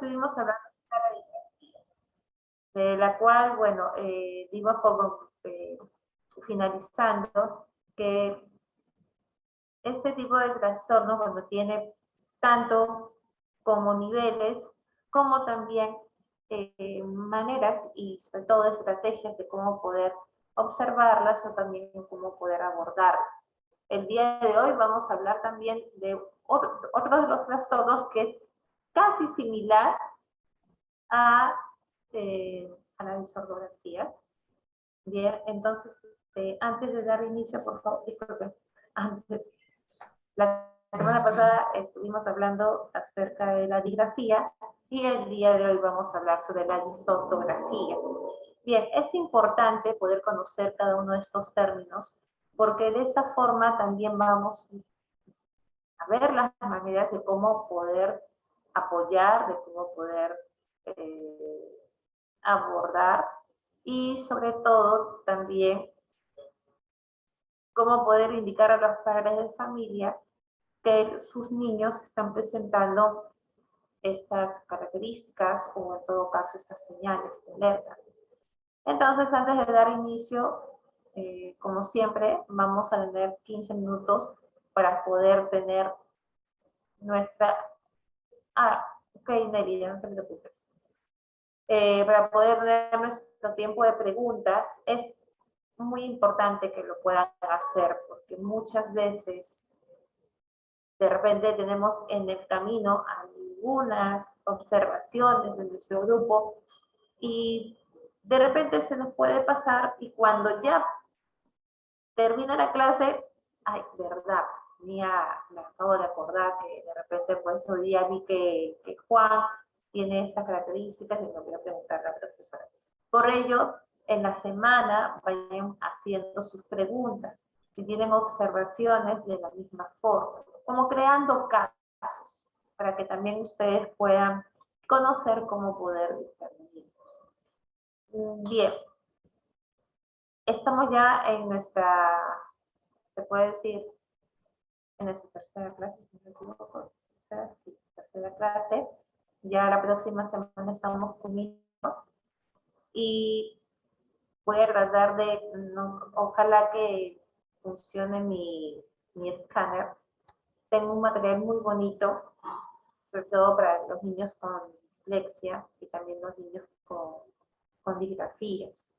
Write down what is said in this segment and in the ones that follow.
estuvimos hablando de la cual, bueno, dimos como finalizando que este tipo de trastorno, cuando tiene tanto como niveles, como también maneras y sobre todo estrategias de cómo poder observarlas o también cómo poder abordarlas. El día de hoy vamos a hablar también de otro de los trastornos que es casi similar a, la disortografía. Bien, entonces, antes de dar inicio, por favor, disculpen, antes, la semana pasada estuvimos hablando acerca de la digrafía y el día de hoy vamos a hablar sobre la disortografía. Bien, es importante poder conocer cada uno de estos términos porque de esa forma también vamos a ver las maneras de cómo poder apoyar, de cómo poder abordar y sobre todo también cómo poder indicar a los padres de familia que sus niños están presentando estas características o en todo caso estas señales de alerta. Entonces, antes de dar inicio, como siempre, vamos a tener 15 minutos para poder tener nuestra... ok, Nelly, no te preocupes. Para poder tener nuestro tiempo de preguntas, es muy importante que lo puedan hacer, porque muchas veces de repente tenemos en el camino algunas observaciones de nuestro grupo y de repente se nos puede pasar y cuando ya termina la clase, ay, verdad, me acabo de acordar que de repente pues hoy día vi que Juan tiene estas características y me voy a preguntar a la profesora. Por ello, en la semana vayan haciendo sus preguntas, si tienen observaciones de la misma forma, como creando casos, para que también ustedes puedan conocer cómo poder discernir. Bien, estamos ya en nuestra, se puede decir, en nuestra tercera clase, si no me equivoco, sí, tercera clase. Ya la próxima semana estamos conmigo y voy a tratar de, no, ojalá que funcione mi escáner. Tengo un material muy bonito, sobre todo para los niños con dislexia y también los niños con disgrafías.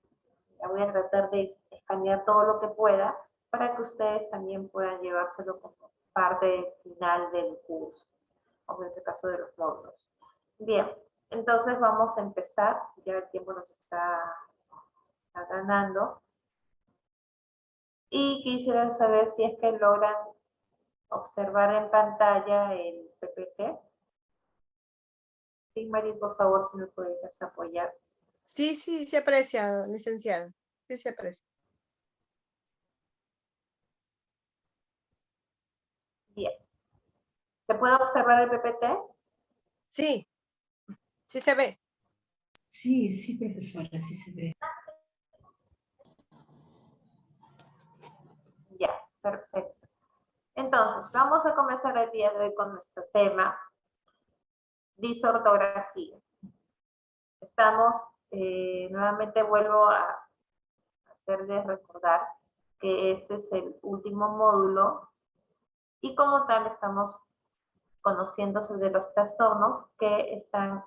Ya voy a tratar de escanear todo lo que pueda para que ustedes también puedan llevárselo como parte final del curso, o en este caso de los módulos. Bien, entonces vamos a empezar, ya el tiempo nos está ganando. Y quisiera saber si es que logran observar en pantalla el PPT. Sí, Mari, por favor, si me puedes apoyar. Sí, sí, se aprecia, licenciada. Sí, se aprecia. Bien. ¿Se puede observar el PPT? Sí, sí se ve. Sí, sí, profesora, sí se ve. Ya, perfecto. Entonces, vamos a comenzar el día de hoy con nuestro tema, disortografía. Estamos, nuevamente vuelvo a hacerles recordar que este es el último módulo y como tal estamos conociendo sobre los trastornos que están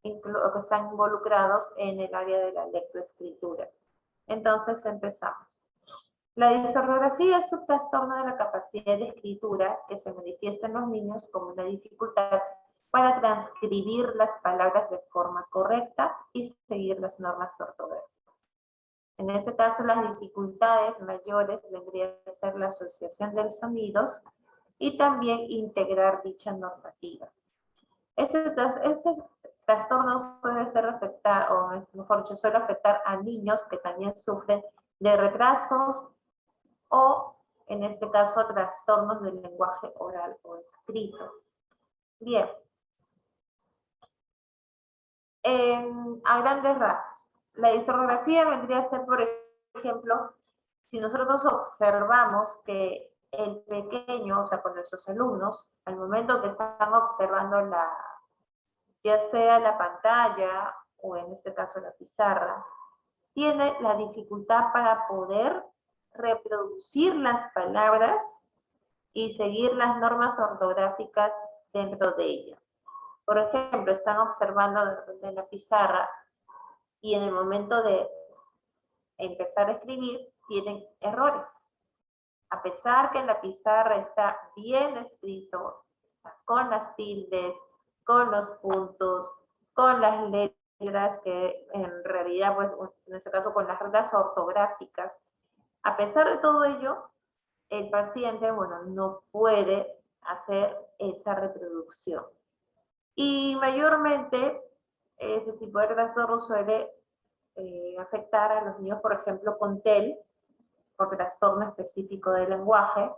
involucrados en el área de la lectoescritura. Entonces empezamos. La disortografía es un trastorno de la capacidad de escritura que se manifiesta en los niños como una dificultad para transcribir las palabras de forma correcta y seguir las normas ortográficas. En este caso, las dificultades mayores vendrían a ser la asociación de los sonidos y también integrar dicha normativa. Ese trastorno suele ser afectar, o mejor dicho, suele afectar a niños que también sufren de retrasos o, en este caso, trastornos del lenguaje oral o escrito. Bien. A grandes rasgos, la disortografía vendría a ser, por ejemplo, si nosotros observamos que el pequeño, o sea, con nuestros alumnos, al momento que están observando ya sea la pantalla o en este caso la pizarra, tiene la dificultad para poder reproducir las palabras y seguir las normas ortográficas dentro de ella. Por ejemplo, están observando de la pizarra y en el momento de empezar a escribir tienen errores. A pesar que en la pizarra está bien escrito, está con las tildes, con los puntos, con las letras que en realidad, pues en este caso con las reglas ortográficas, a pesar de todo ello, el paciente, bueno, no puede hacer esa reproducción. Y mayormente, este tipo de trastorno suele afectar a los niños, por ejemplo, con TEL, por trastorno específico del lenguaje,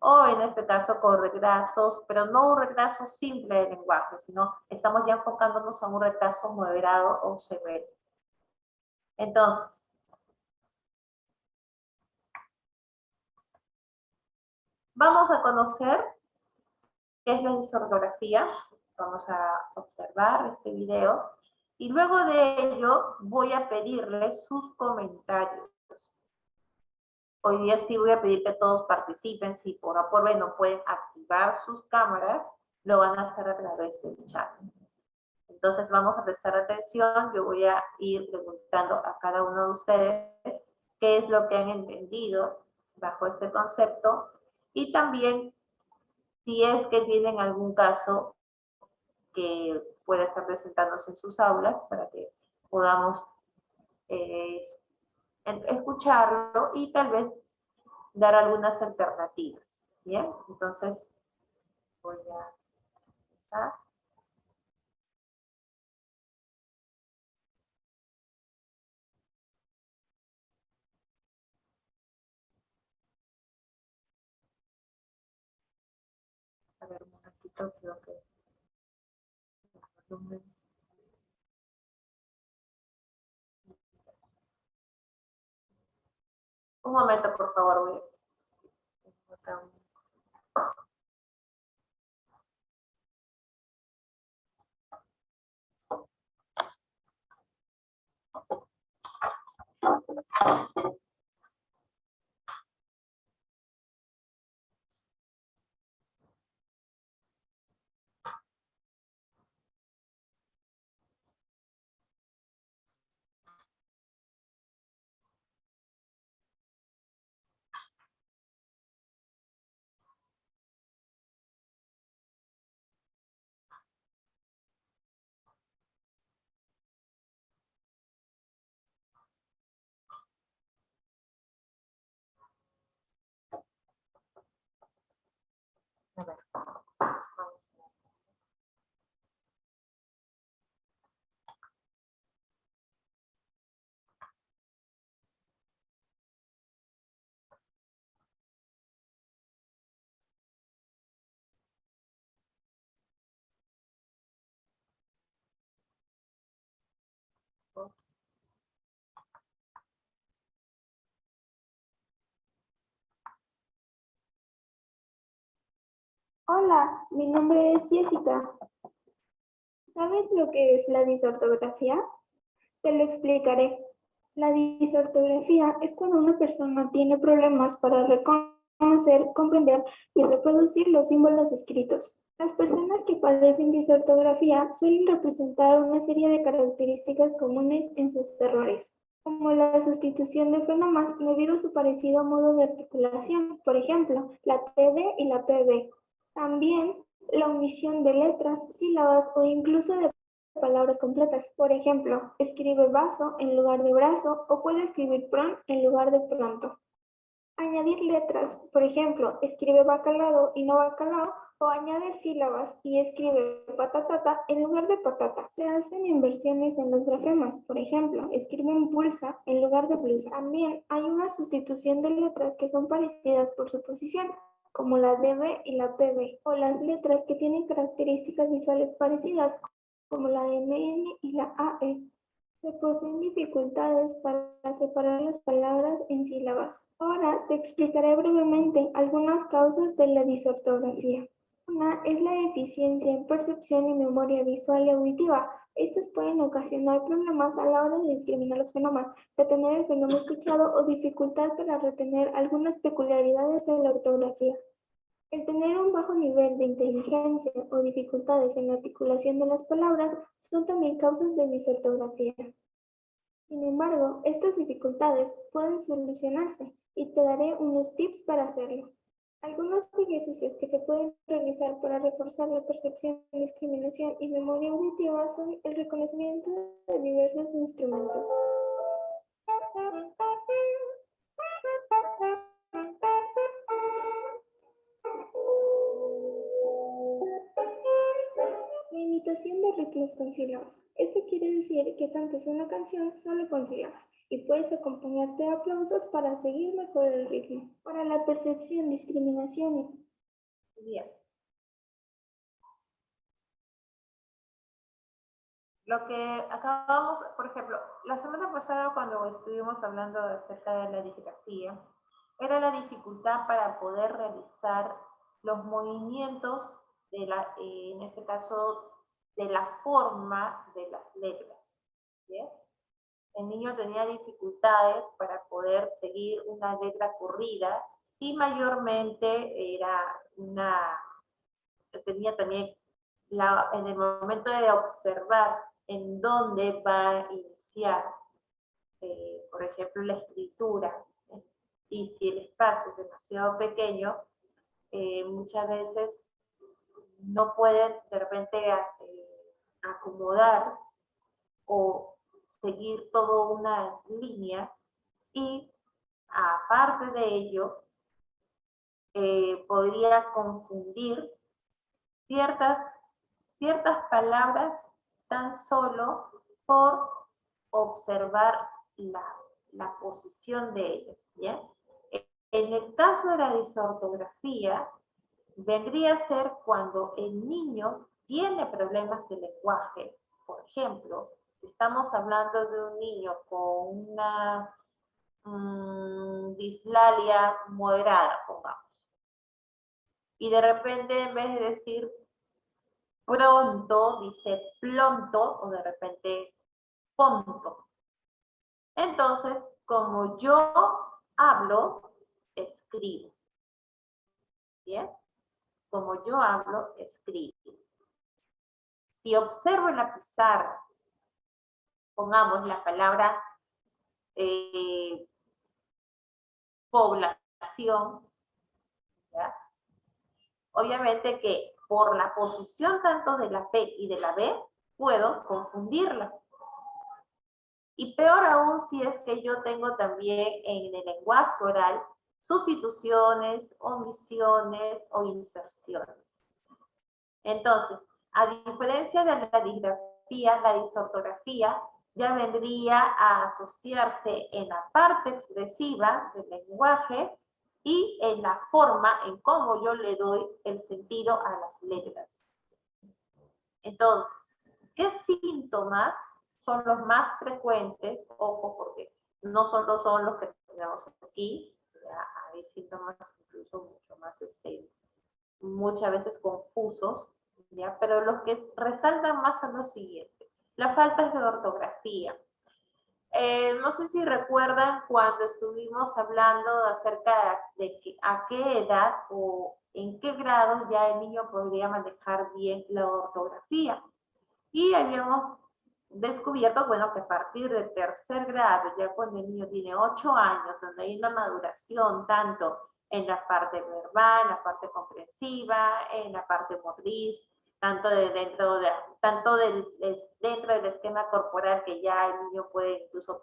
o en este caso con retrasos, pero no un retraso simple del lenguaje, sino estamos ya enfocándonos a un retraso moderado o severo. Entonces, vamos a conocer qué es la disortografía. Vamos a observar este video y luego de ello voy a pedirles sus comentarios. Hoy día sí voy a pedir que todos participen. Si por A por B no pueden activar sus cámaras, lo van a hacer a través del chat. Entonces vamos a prestar atención. Yo voy a ir preguntando a cada uno de ustedes qué es lo que han entendido bajo este concepto y también si es que tienen algún caso que pueda estar presentándose en sus aulas para que podamos escucharlo y tal vez dar algunas alternativas. Bien, entonces voy a empezar. A ver, un momentito, creo que el volumen. Un momento, por favor, voy a acá un... A ver, vamos a ver. Hola, mi nombre es Jessica. ¿Sabes lo que es la disortografía? Te lo explicaré. La disortografía es cuando una persona tiene problemas para reconocer, comprender y reproducir los símbolos escritos. Las personas que padecen disortografía suelen representar una serie de características comunes en sus errores, como la sustitución de fonemas debido a su parecido modo de articulación, por ejemplo, la TD y la PB. También la omisión de letras, sílabas o incluso de palabras completas. Por ejemplo, escribe vaso en lugar de brazo o puede escribir pron en lugar de pronto. Añadir letras, por ejemplo, escribe bacalao y no bacalao, o añade sílabas y escribe patatata en lugar de patata. Se hacen inversiones en los grafemas, por ejemplo, escriben pulsa en lugar de blusa. También hay una sustitución de letras que son parecidas por su posición, como la DB y la PB, o las letras que tienen características visuales parecidas, como la MN y la AE. Se poseen dificultades para separar las palabras en sílabas. Ahora te explicaré brevemente algunas causas de la disortografía. Una es la deficiencia en percepción y memoria visual y auditiva. Estas pueden ocasionar problemas a la hora de discriminar los fenómenos, retener el fenómeno escuchado o dificultad para retener algunas peculiaridades en la ortografía. El tener un bajo nivel de inteligencia o dificultades en la articulación de las palabras son también causas de disortografía. Sin embargo, estas dificultades pueden solucionarse y te daré unos tips para hacerlo. Algunos ejercicios que se pueden realizar para reforzar la percepción, discriminación y memoria auditiva son el reconocimiento de diversos instrumentos. La imitación de ritmos con sílabas. Esto quiere decir que cantes una canción solo con sílabas y puedes acompañarte de aplausos para seguir mejor el ritmo. Para la percepción, discriminación y Bien. Lo que acabamos, por ejemplo, la semana pasada cuando estuvimos hablando acerca de la digrafía, era la dificultad para poder realizar los movimientos de en este caso, de la forma de las letras. ¿Bien? El niño tenía dificultades para poder seguir una letra corrida y mayormente tenía también en el momento de observar en dónde va a iniciar, por ejemplo, la escritura, y si el espacio es demasiado pequeño, muchas veces no pueden de repente acomodar o seguir toda una línea y aparte de ello, podría confundir ciertas palabras tan solo por observar la posición de ellas. ¿Bien? En el caso de la disortografía, vendría a ser cuando el niño tiene problemas de lenguaje. Por ejemplo, si estamos hablando de un niño con una dislalia moderada, pongamos, y de repente en vez de decir pronto, dice plonto, o de repente ponto. Entonces, como yo hablo, escribo. ¿Bien? Como yo hablo, escribo. Si observo en la pizarra, pongamos la palabra población, ¿ya? Obviamente que por la posición tanto de la P y de la B, puedo confundirla. Y peor aún si es que yo tengo también en el lenguaje oral sustituciones, omisiones o inserciones. Entonces, a diferencia de la digrafía, la disortografía ya vendría a asociarse en la parte expresiva del lenguaje y en la forma en cómo yo le doy el sentido a las letras. Entonces, ¿qué síntomas son los más frecuentes? Ojo, porque no solo son los que tenemos aquí, ya hay síntomas incluso mucho más, muchas veces confusos, ¿ya? Pero los que resaltan más son los siguientes. La falta de ortografía. No sé si recuerdan cuando estuvimos hablando acerca de a qué edad o en qué grado ya el niño podría manejar bien la ortografía. Y habíamos descubierto, bueno, que a partir del tercer grado, ya cuando el niño tiene 8 años, donde hay una maduración tanto en la parte verbal, en la parte comprensiva, en la parte motriz, tanto dentro del esquema corporal que ya el niño puede incluso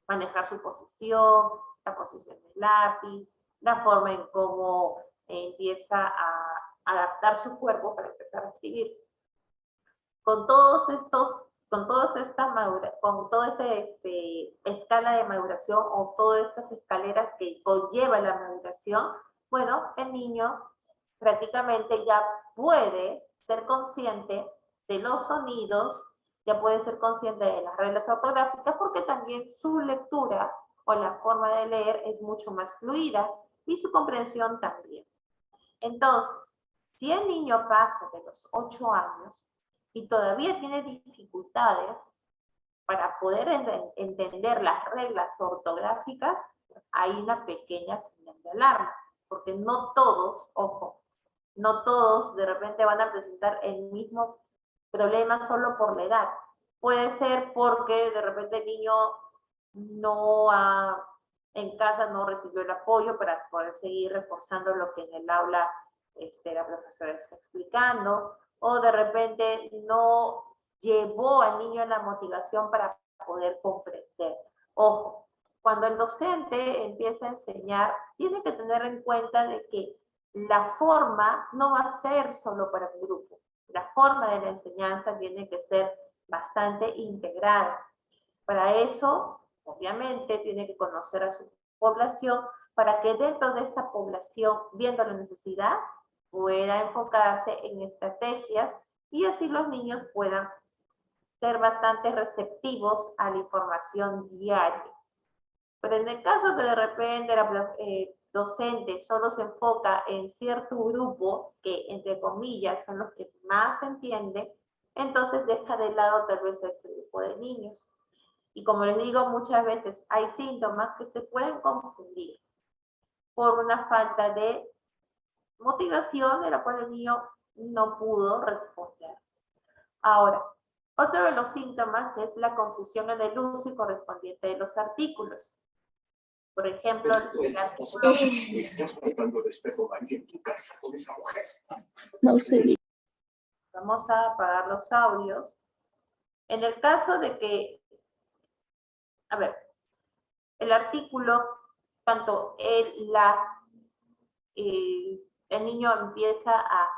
manejar su posición, la posición del lápiz, la forma en cómo empieza a adaptar su cuerpo para empezar a escribir. Con toda esa escala de maduración o todas estas escaleras que conlleva la maduración, bueno, el niño prácticamente ya puede ser consciente de los sonidos, ya puede ser consciente de las reglas ortográficas porque también su lectura o la forma de leer es mucho más fluida y su comprensión también. Entonces, Si el niño pasa de los 8 años y todavía tiene dificultades para poder entender las reglas ortográficas, hay una pequeña señal de alarma, porque no todos, ojo, no todos de repente van a presentar el mismo problema solo por la edad. Puede ser porque de repente el niño en casa no recibió el apoyo para poder seguir reforzando lo que en el aula la profesora está explicando, o de repente no llevó al niño a la motivación para poder comprender. Ojo, cuando el docente empieza a enseñar, tiene que tener en cuenta de que la forma no va a ser solo para un grupo. La forma de la enseñanza tiene que ser bastante integrada. Para eso, obviamente, tiene que conocer a su población para que dentro de esta población, viendo la necesidad, pueda enfocarse en estrategias y así los niños puedan ser bastante receptivos a la información diaria. Pero en el caso que de repente la docente solo se enfoca en cierto grupo, que entre comillas son los que más entienden, entonces deja de lado tal vez a este grupo de niños. Y como les digo, muchas veces hay síntomas que se pueden confundir por una falta de motivación de la cual el niño no pudo responder. Ahora, otro de los síntomas es la confusión en el uso y correspondiente de los artículos. Por ejemplo, el artículo... Estás faltando el espejo ahí en tu casa con esa mujer. No sé. Vamos a apagar los audios. En el caso de que, a ver, el artículo, tanto el niño empieza a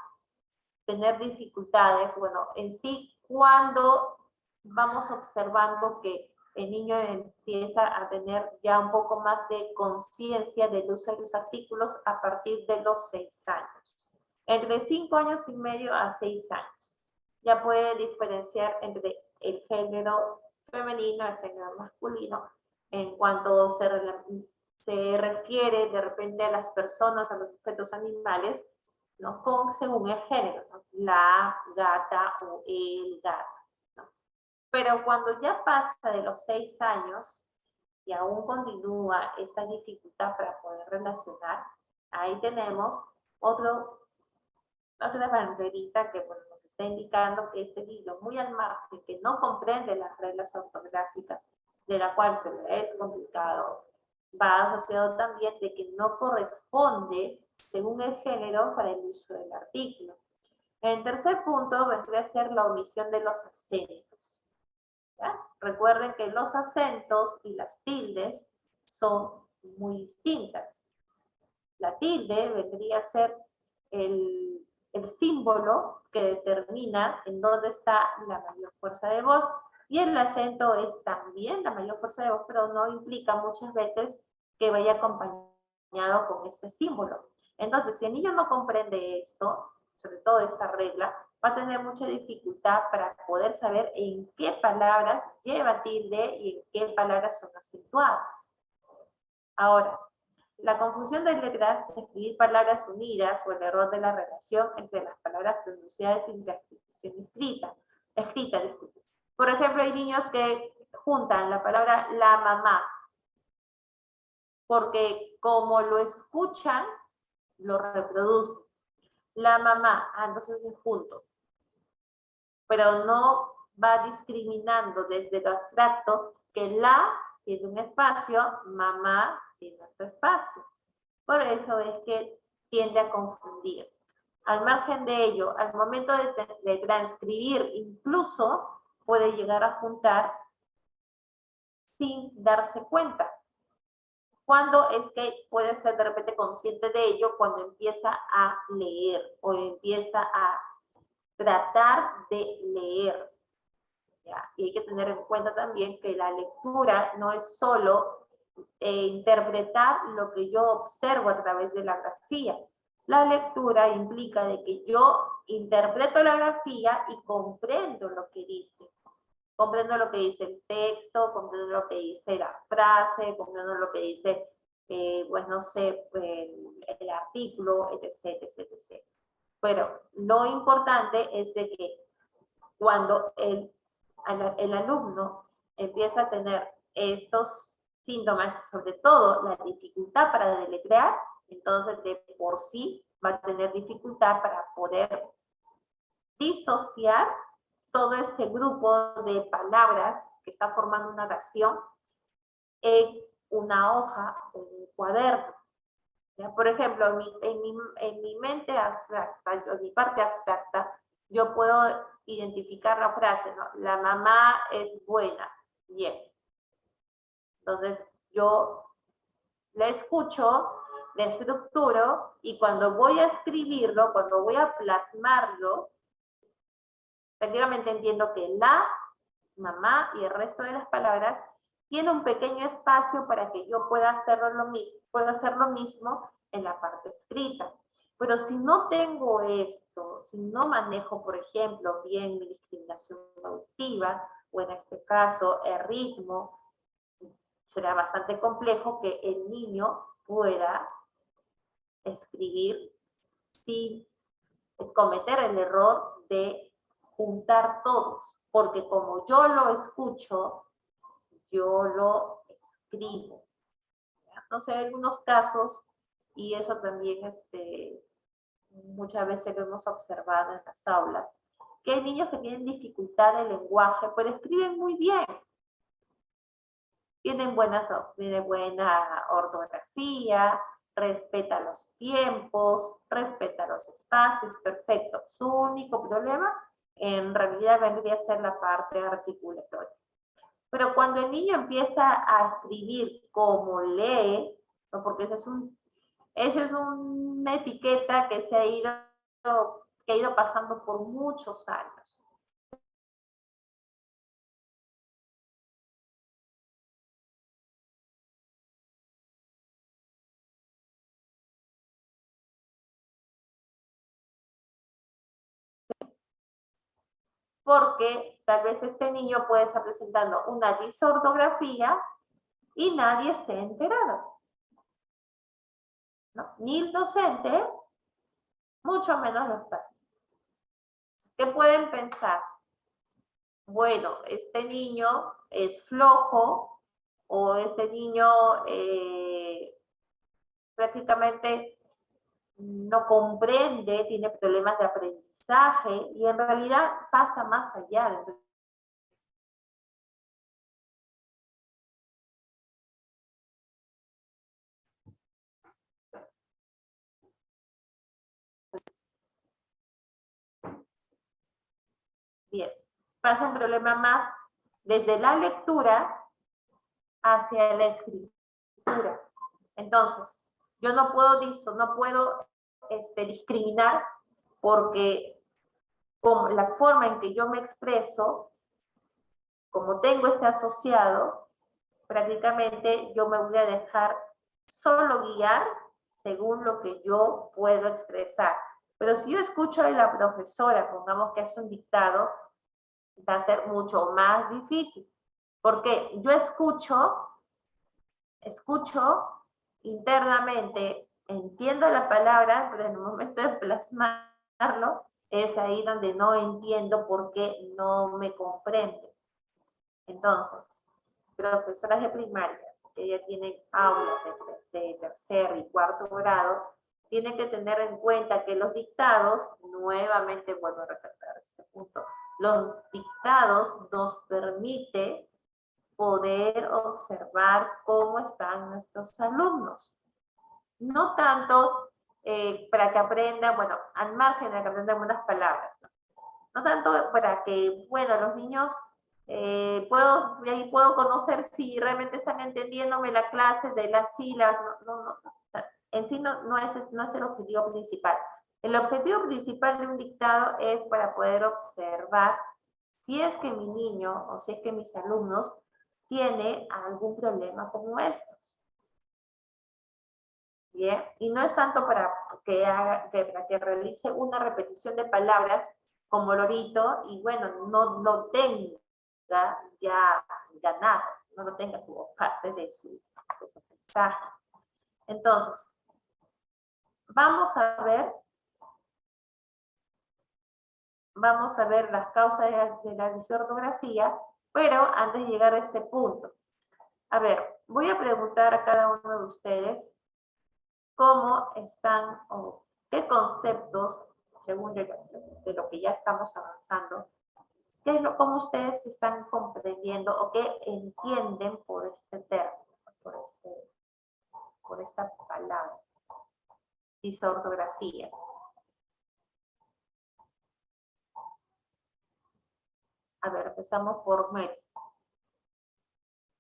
tener dificultades, bueno, en sí, cuando vamos observando que el niño empieza a tener ya un poco más de conciencia del uso de los artículos a partir de los 6 años. Entre 5 años y medio a 6 años. Ya puede diferenciar entre el género femenino y el género masculino en cuanto se refiere de repente a las personas, a los objetos animales, ¿no? Según el género, ¿no? La gata o el gato, ¿no? Pero cuando ya pasa de los 6 años y aún continúa esa dificultad para poder relacionar, ahí tenemos otra banderita que bueno, nos está indicando que este niño muy al margen, que no comprende las reglas ortográficas, de la cual se le es complicado, va asociado también de que no corresponde según el género para el uso del artículo. El tercer punto vendría a ser la omisión de los acentos. ¿Ya? Recuerden que los acentos y las tildes son muy distintas. La tilde vendría a ser el símbolo que determina en dónde está la mayor fuerza de voz, y el acento es también la mayor fuerza de voz, pero no implica muchas veces que vaya acompañado con este símbolo. Entonces, si el niño no comprende esto, sobre todo esta regla, va a tener mucha dificultad para poder saber en qué palabras lleva tilde y en qué palabras son acentuadas. Ahora, la confusión de letras, escribir palabras unidas o el error de la relación entre las palabras pronunciadas y la escritura escrita. Por ejemplo, hay niños que juntan la palabra la mamá, porque como lo escuchan, lo reproducen. La mamá, entonces es junto. Pero no va discriminando desde lo abstracto que la tiene un espacio, mamá tiene otro espacio. Por eso es que tiende a confundir. Al margen de ello, al momento de transcribir, incluso puede llegar a juntar sin darse cuenta. ¿Cuándo es que puede ser de repente consciente de ello? Cuando empieza a leer o empieza a tratar de leer. ¿Ya? Y hay que tener en cuenta también que la lectura no es solo interpretar lo que yo observo a través de la grafía. La lectura implica de que yo interpreto la grafía y comprendo lo que dice. Comprendo lo que dice el texto, comprendo lo que dice la frase, comprendo lo que dice, pues no sé, el artículo, etc, etc, etc. Pero lo importante es de que cuando el alumno empieza a tener estos síntomas, sobre todo la dificultad para deletrear, entonces de por sí va a tener dificultad para poder disociar todo ese grupo de palabras que está formando una oración en una hoja o en un cuaderno. ¿Ya? Por ejemplo, en mi mente abstracta, en mi parte abstracta, yo puedo identificar la frase, ¿no? La mamá es buena, bien. Entonces, yo la escucho, la estructuro y cuando voy a escribirlo, cuando voy a plasmarlo, prácticamente entiendo que la mamá y el resto de las palabras tiene un pequeño espacio para que yo pueda hacer lo mismo en la parte escrita. Pero si no tengo esto, si no manejo, por ejemplo, bien mi discriminación auditiva, o en este caso el ritmo, será bastante complejo que el niño pueda escribir sin cometer el error de juntar todos, porque como yo lo escucho, yo lo escribo. Entonces, hay algunos casos, y eso también muchas veces lo hemos observado en las aulas, que hay niños que tienen dificultad de lenguaje, pero escriben muy bien. Tienen buena ortografía, respeta los tiempos, respeta los espacios, perfecto. Su único problema en realidad vendría a ser la parte articulatoria. Pero cuando el niño empieza a escribir como lee, ¿no? Porque esa es una etiqueta que ha ido pasando por muchos años. Porque tal vez este niño puede estar presentando una disortografía y nadie esté enterado, ¿no? Ni el docente, mucho menos los padres. ¿Qué pueden pensar? Bueno, este niño es flojo o este niño prácticamente no comprende, tiene problemas de aprendizaje y en realidad pasa más allá. Bien, pasa un problema más desde la lectura hacia la escritura. Entonces, yo no puedo discriminar porque como la forma en que yo me expreso, como tengo este asociado, prácticamente yo me voy a dejar solo guiar según lo que yo puedo expresar. Pero si yo escucho de la profesora, pongamos que hace un dictado, va a ser mucho más difícil. Porque yo escucho internamente, entiendo la palabra, pero en el momento de plasmarlo, es ahí donde no entiendo por qué no me comprende. Entonces, profesoras de primaria, que ya tienen aulas de tercer y cuarto grado, tienen que tener en cuenta que los dictados, nuevamente vuelvo a recalcar este punto, los dictados nos permiten poder observar cómo están nuestros alumnos. No tanto para que aprendan, bueno, al margen de que aprendan unas palabras, no tanto para que, bueno, los niños, puedo conocer si realmente están entendiéndome la clase de las sílabas, en sí no es el objetivo principal. El objetivo principal de un dictado es para poder observar si es que mi niño o si es que mis alumnos tiene algún problema como estos. Bien, y no es tanto para que realice una repetición de palabras como lorito y bueno, no lo tenga ya ganado, no lo tenga como parte de su mensaje. Entonces, vamos a ver vamos a ver las causas de la disortografía, pero antes de llegar a este punto, a ver, voy a preguntar a cada uno de ustedes cómo están o qué conceptos, según de lo que ya estamos avanzando, cómo ustedes están comprendiendo o qué entienden por este término, por esta palabra, disortografía. A ver, empezamos por Mary.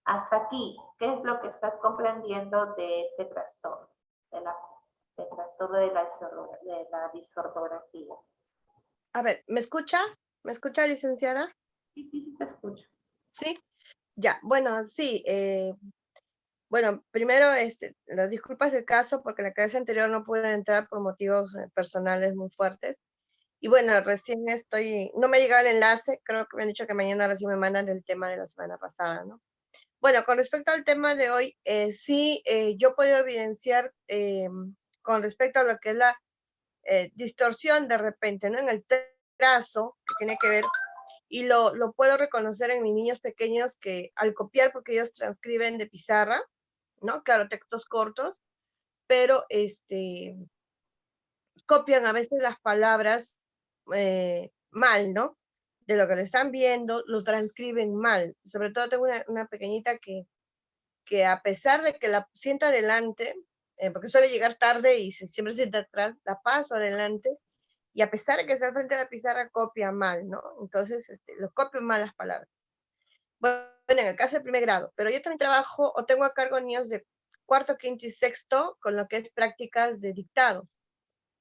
Hasta aquí, ¿qué es lo que estás comprendiendo de este trastorno? Del trastorno de la disortografía. A ver, ¿me escucha? ¿Me escucha, licenciada? Sí, te escucho. Sí, ya, bueno, sí. Bueno, primero, las disculpas del caso, porque la clase anterior no pude entrar por motivos personales muy fuertes. Y bueno, recién no me ha llegado el enlace, creo que me han dicho que mañana recién me mandan el tema de la semana pasada, ¿no? Bueno, con respecto al tema de hoy, sí, yo puedo evidenciar con respecto a lo que es la distorsión de repente, ¿no? En el trazo, que tiene que ver, y lo puedo reconocer en mis niños pequeños que al copiar, porque ellos transcriben de pizarra, ¿no? Claro, textos cortos, pero copian a veces las palabras mal, ¿no? De lo que le están viendo, lo transcriben mal. Sobre todo tengo una pequeñita que a pesar de que la siento adelante, porque suele llegar tarde y siempre sienta atrás, la paso adelante, y a pesar de que está frente a la pizarra, copia mal, ¿no? Entonces, lo copian mal las palabras. Bueno, en el caso del primer grado, pero yo también trabajo o tengo a cargo niños de cuarto, quinto y sexto con lo que es prácticas de dictado,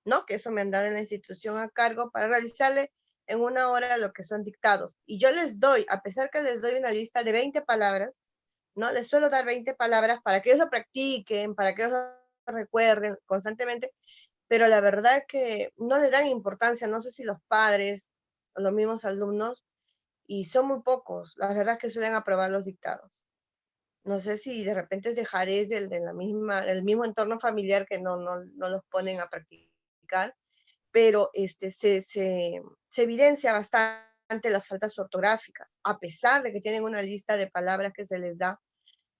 ¿no? Que eso me han dado en la institución a cargo para realizarle en una hora lo que son dictados. Y yo les doy, a pesar que les doy una lista de 20 palabras, ¿no? Les suelo dar 20 palabras para que ellos lo practiquen, para que ellos lo recuerden constantemente, pero la verdad que no le dan importancia, no sé si los padres o los mismos alumnos, y son muy pocos, la verdad que suelen aprobar los dictados. No sé si de repente es dejaré del mismo entorno familiar que no los ponen a practicar, pero se evidencia bastante las faltas ortográficas, a pesar de que tienen una lista de palabras que se les da,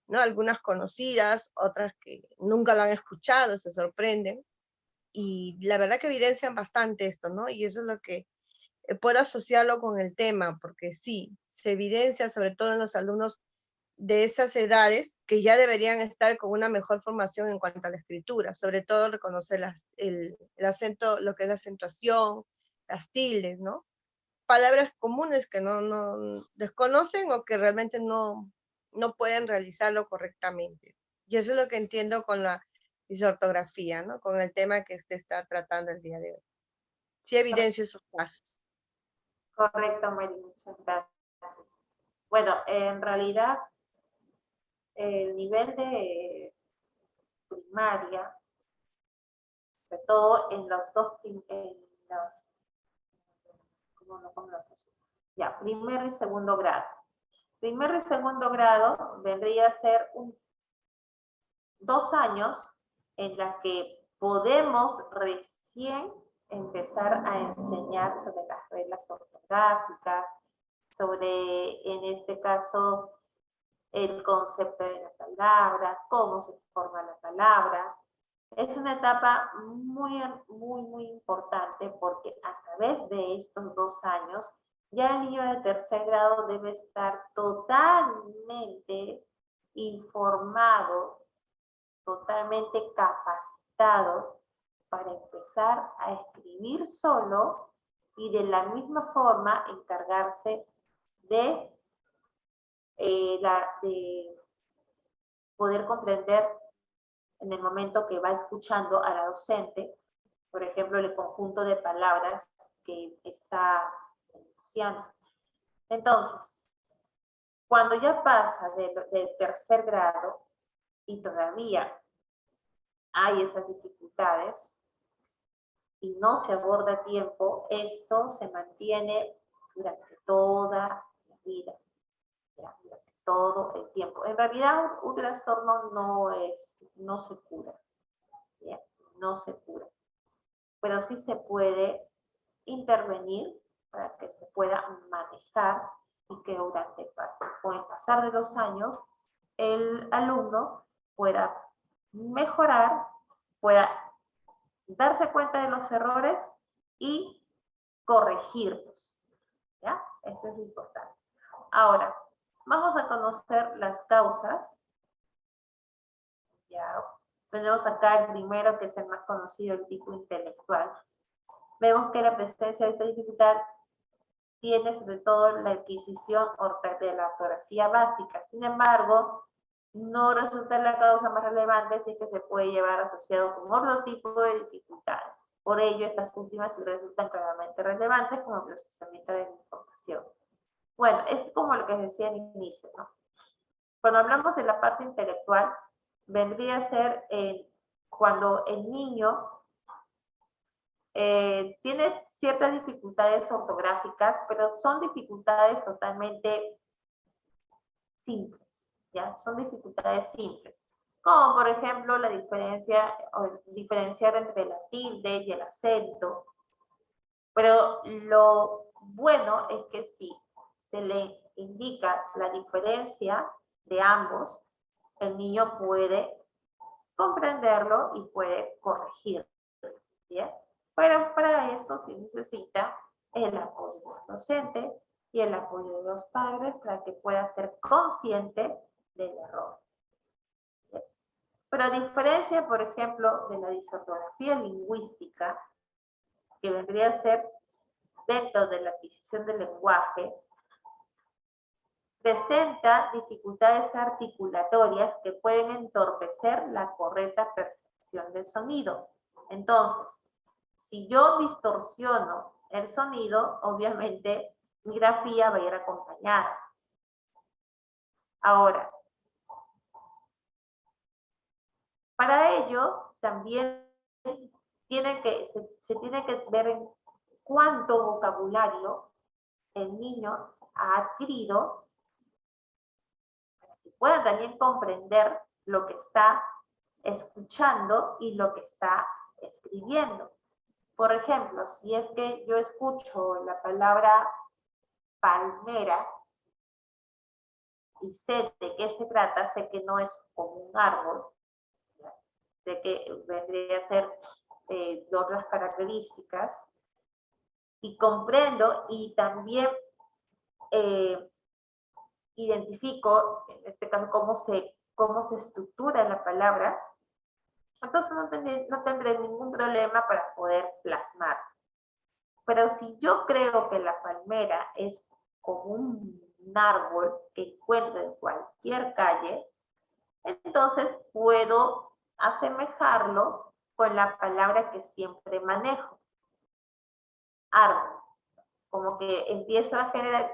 ¿no? Algunas conocidas, otras que nunca lo han escuchado, se sorprenden, y la verdad que evidencian bastante esto, ¿no? Y eso es lo que puedo asociarlo con el tema, porque sí, se evidencia sobre todo en los alumnos de esas edades que ya deberían estar con una mejor formación en cuanto a la escritura, sobre todo reconocer el acento, lo que es la acentuación, las tildes, ¿no? Palabras comunes que no desconocen o que realmente no pueden realizarlo correctamente. Y eso es lo que entiendo con la disortografía, ¿no? Con el tema que usted está tratando el día de hoy. Sí evidencio esos casos. Correcto, Mary, muchas gracias. Bueno, en realidad, el nivel de primaria, sobre todo en los dos, ¿cómo lo hacemos? Ya, primero y segundo grado. Primero y segundo grado vendría a ser 2 años en la que podemos recién empezar a enseñar sobre las reglas ortográficas, sobre, en este caso, el concepto de la palabra, cómo se forma la palabra. Es una etapa muy importante porque a través de estos 2 años ya el niño de tercer grado debe estar totalmente informado, totalmente capacitado para empezar a escribir solo y de la misma forma encargarse de poder comprender en el momento que va escuchando a la docente, por ejemplo, el conjunto de palabras que está enunciando. Entonces, cuando ya pasa del tercer grado y todavía hay esas dificultades y no se aborda a tiempo, esto se mantiene durante toda la vida. Durante todo el tiempo. En realidad, un trastorno no se cura, ¿ya? No se cura, pero sí se puede intervenir para que se pueda manejar y que con el pasar de los años el alumno pueda mejorar, pueda darse cuenta de los errores y corregirlos. ¿Ya? Eso es lo importante. Ahora, vamos a conocer las causas. Ya tenemos acá el primero, que es el más conocido, el tipo intelectual. Vemos que la presencia de esta dificultad tiene sobre todo la adquisición de la ortografía básica. Sin embargo, no resulta la causa más relevante si es que se puede llevar asociado con otro tipo de dificultades. Por ello, estas últimas sí resultan claramente relevantes como procesamiento de la información. Bueno, es como lo que decía al inicio, ¿no? Cuando hablamos de la parte intelectual, vendría a ser cuando el niño tiene ciertas dificultades ortográficas, pero son dificultades totalmente simples, ¿ya? Son dificultades simples, como por ejemplo la diferenciar entre la tilde y el acento. Pero lo bueno es que si se le indica la diferencia de ambos, el niño puede comprenderlo y puede corregirlo, ¿bien? Pero para eso se necesita el apoyo del docente y el apoyo de los padres para que pueda ser consciente del error. ¿Bien? Pero a diferencia, por ejemplo, de la disortografía lingüística, que vendría a ser dentro de la adquisición del lenguaje, presenta dificultades articulatorias que pueden entorpecer la correcta percepción del sonido. Entonces, si yo distorsiono el sonido, obviamente mi grafía va a ir acompañada. Ahora, para ello también se tiene que ver en cuánto vocabulario el niño ha adquirido, para que pueda también comprender lo que está escuchando y lo que está escribiendo. Por ejemplo, si es que yo escucho la palabra palmera y sé de qué se trata, sé que no es como un árbol, sé que vendría a ser de otras características, y comprendo y también identifico, en este caso, cómo se estructura la palabra, entonces no tendré ningún problema para poder plasmar. Pero si yo creo que la palmera es como un árbol que encuentro en cualquier calle, entonces puedo asemejarlo con la palabra que siempre manejo, árbol. Como que empiezo a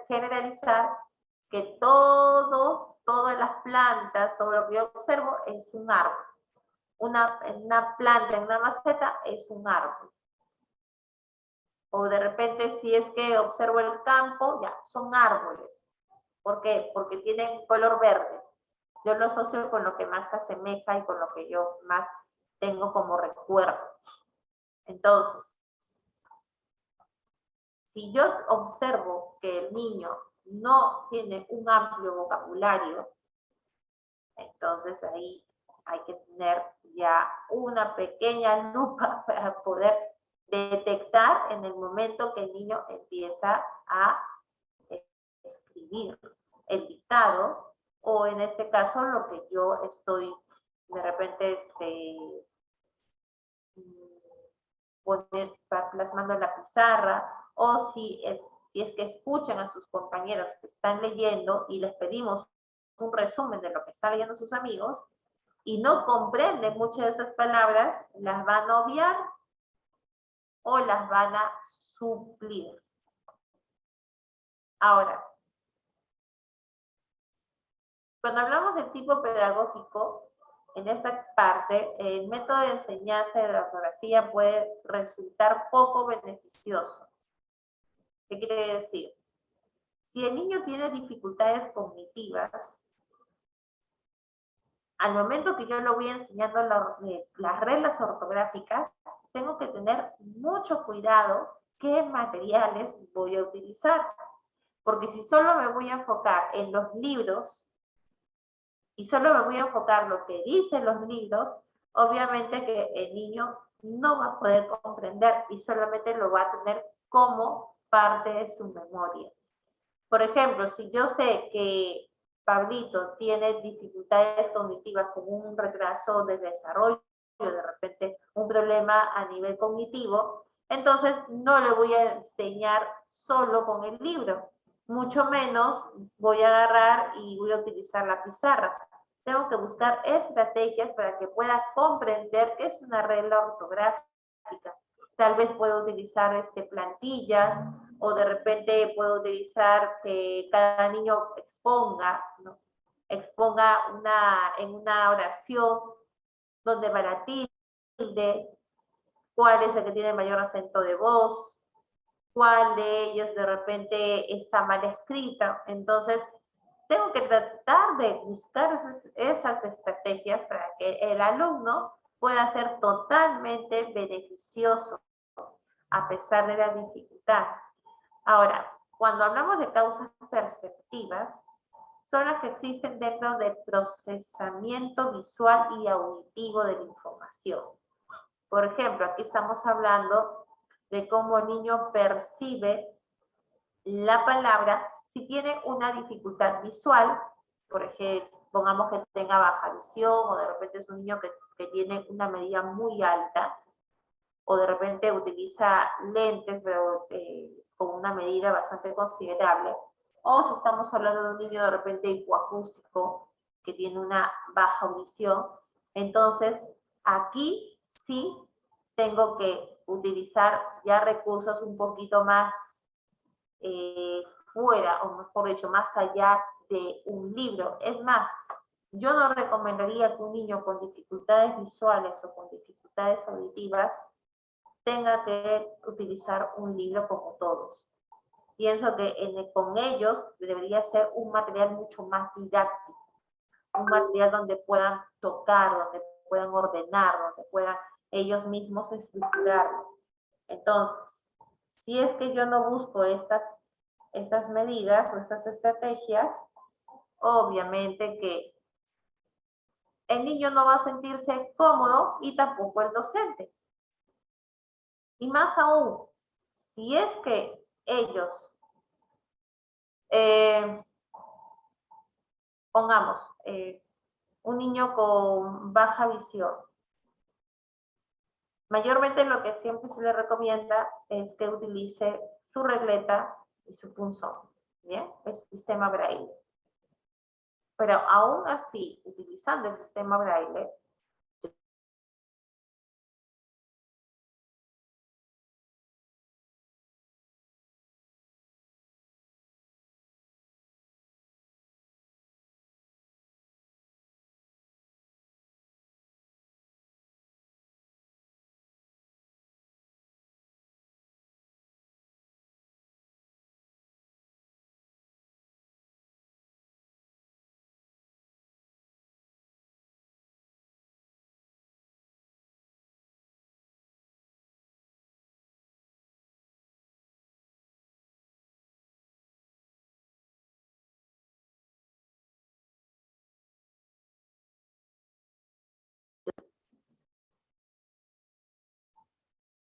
generalizar que todas las plantas, todo lo que yo observo es un árbol. Una planta en una maceta es un árbol. O de repente, si es que observo el campo, ya, son árboles. ¿Por qué? Porque tienen color verde. Yo lo asocio con lo que más se asemeja y con lo que yo más tengo como recuerdo. Entonces, si yo observo que el niño no tiene un amplio vocabulario, entonces ahí hay que tener ya una pequeña lupa para poder detectar en el momento que el niño empieza a escribir el dictado, o en este caso lo que yo estoy de repente plasmando en la pizarra, o si es que escuchan a sus compañeros que están leyendo y les pedimos un resumen de lo que están leyendo sus amigos y no comprenden muchas de esas palabras, las van a obviar o las van a suplir. Ahora, cuando hablamos del tipo pedagógico, en esta parte, el método de enseñanza de la ortografía puede resultar poco beneficioso. ¿Qué quiere decir? Si el niño tiene dificultades cognitivas, al momento que yo lo voy enseñando las reglas ortográficas, tengo que tener mucho cuidado qué materiales voy a utilizar. Porque si solo me voy a enfocar en los libros y solo me voy a enfocar en lo que dicen los libros, obviamente que el niño no va a poder comprender y solamente lo va a tener como parte de su memoria. Por ejemplo, si yo sé que Pablito tiene dificultades cognitivas con un retraso de desarrollo, de repente un problema a nivel cognitivo, entonces no le voy a enseñar solo con el libro, mucho menos voy a agarrar y voy a utilizar la pizarra. Tengo que buscar estrategias para que pueda comprender qué es una regla ortográfica. Tal vez puedo utilizar plantillas, o de repente puedo utilizar que cada niño exponga, ¿no? Exponga en una oración donde va la tilde, cuál es el que tiene mayor acento de voz, cuál de ellos de repente está mal escrita. Entonces, tengo que tratar de buscar esas estrategias para que el alumno pueda ser totalmente beneficioso a pesar de la dificultad. Ahora, cuando hablamos de causas perceptivas, son las que existen dentro del procesamiento visual y auditivo de la información. Por ejemplo, aquí estamos hablando de cómo el niño percibe la palabra si tiene una dificultad visual, por ejemplo, pongamos que tenga baja visión o de repente es un niño que tiene una medida muy alta o de repente utiliza lentes pero con una medida bastante considerable, o si estamos hablando de un niño de repente hipoacústico que tiene una baja audición, entonces aquí sí tengo que utilizar ya recursos un poquito más fuera, o mejor dicho, más allá de un libro. Es más, yo no recomendaría que un niño con dificultades visuales o con dificultades auditivas tenga que utilizar un libro como todos. Pienso que con ellos debería ser un material mucho más didáctico, un material donde puedan tocar, donde puedan ordenar, donde puedan ellos mismos estructurarlo. Entonces, si es que yo no busco estas medidas o estas estrategias, obviamente que el niño no va a sentirse cómodo y tampoco el docente. Y más aún, si es que ellos, pongamos, un niño con baja visión, mayormente lo que siempre se le recomienda es que utilice su regleta y su punzón, ¿bien? El sistema Braille. Pero aún así, utilizando el sistema Braille,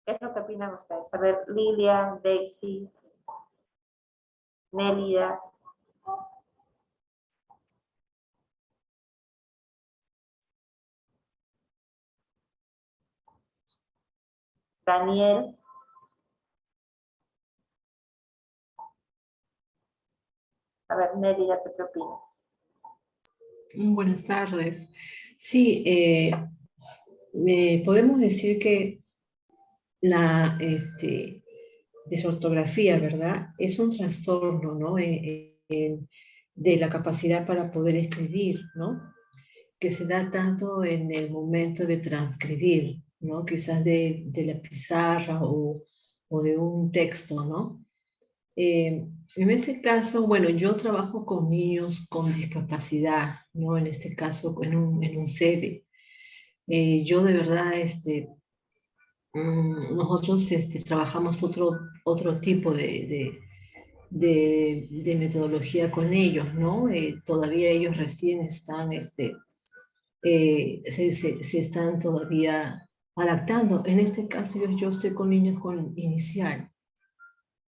¿qué es lo que opinan ustedes? A ver, Lilia, Daisy, Nélida. Daniel. A ver, Nélida, ¿qué opinas? Buenas tardes. Sí, podemos decir que la desortografía, ¿verdad? Es un trastorno, ¿no? De la capacidad para poder escribir, ¿no? Que se da tanto en el momento de transcribir, ¿no? Quizás de la pizarra o de un texto, ¿no? En este caso, bueno, yo trabajo con niños con discapacidad, ¿no? En este caso, en un SEBE. Yo de verdad nosotros trabajamos otro tipo de metodología con ellos, ¿no? Todavía ellos recién están, se están todavía adaptando. En este caso yo estoy con niños con inicial,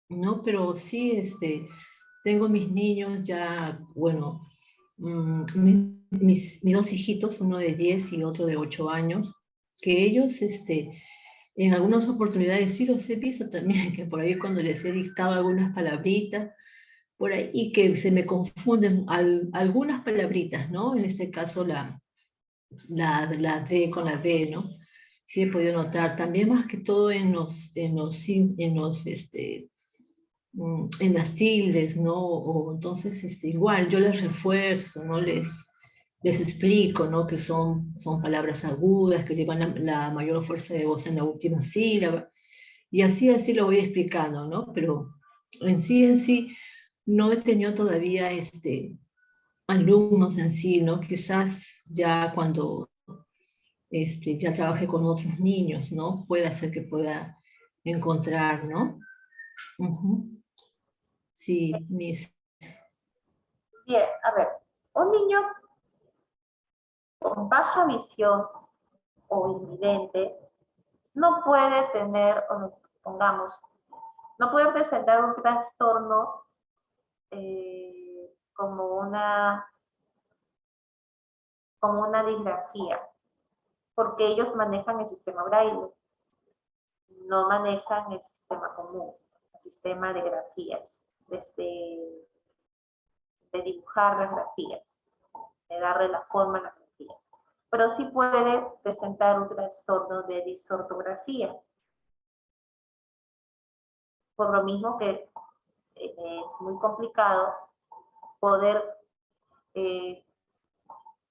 ¿no? Pero sí, tengo mis niños ya, bueno, mis dos hijitos, uno de 10 y otro de 8 años, que ellos, en algunas oportunidades sí los he visto también, que por ahí cuando les he dictado algunas palabritas, por ahí que se me confunden algunas palabritas, ¿no? En este caso la D con la D, ¿no? Sí he podido notar, también más que todo en las tildes, ¿no? O entonces, igual, yo les refuerzo, ¿no? Les explico, ¿no? Que son palabras agudas, que llevan la mayor fuerza de voz en la última sílaba. Y así lo voy explicando, ¿no? Pero en sí, no he tenido todavía alumnos en sí, ¿no? Quizás ya cuando ya trabaje con otros niños, ¿no? Puede ser que pueda encontrar, ¿no? Ujú. Sí, Bien, a ver, un niño con baja visión o invidente no puede tener, o pongamos, no puede presentar un trastorno como una disgrafía, porque ellos manejan el sistema Braille, no manejan el sistema común, el sistema de grafías, de dibujar las grafías, de darle la forma a las grafías. Pero sí puede presentar un trastorno de disortografía, por lo mismo que es muy complicado poder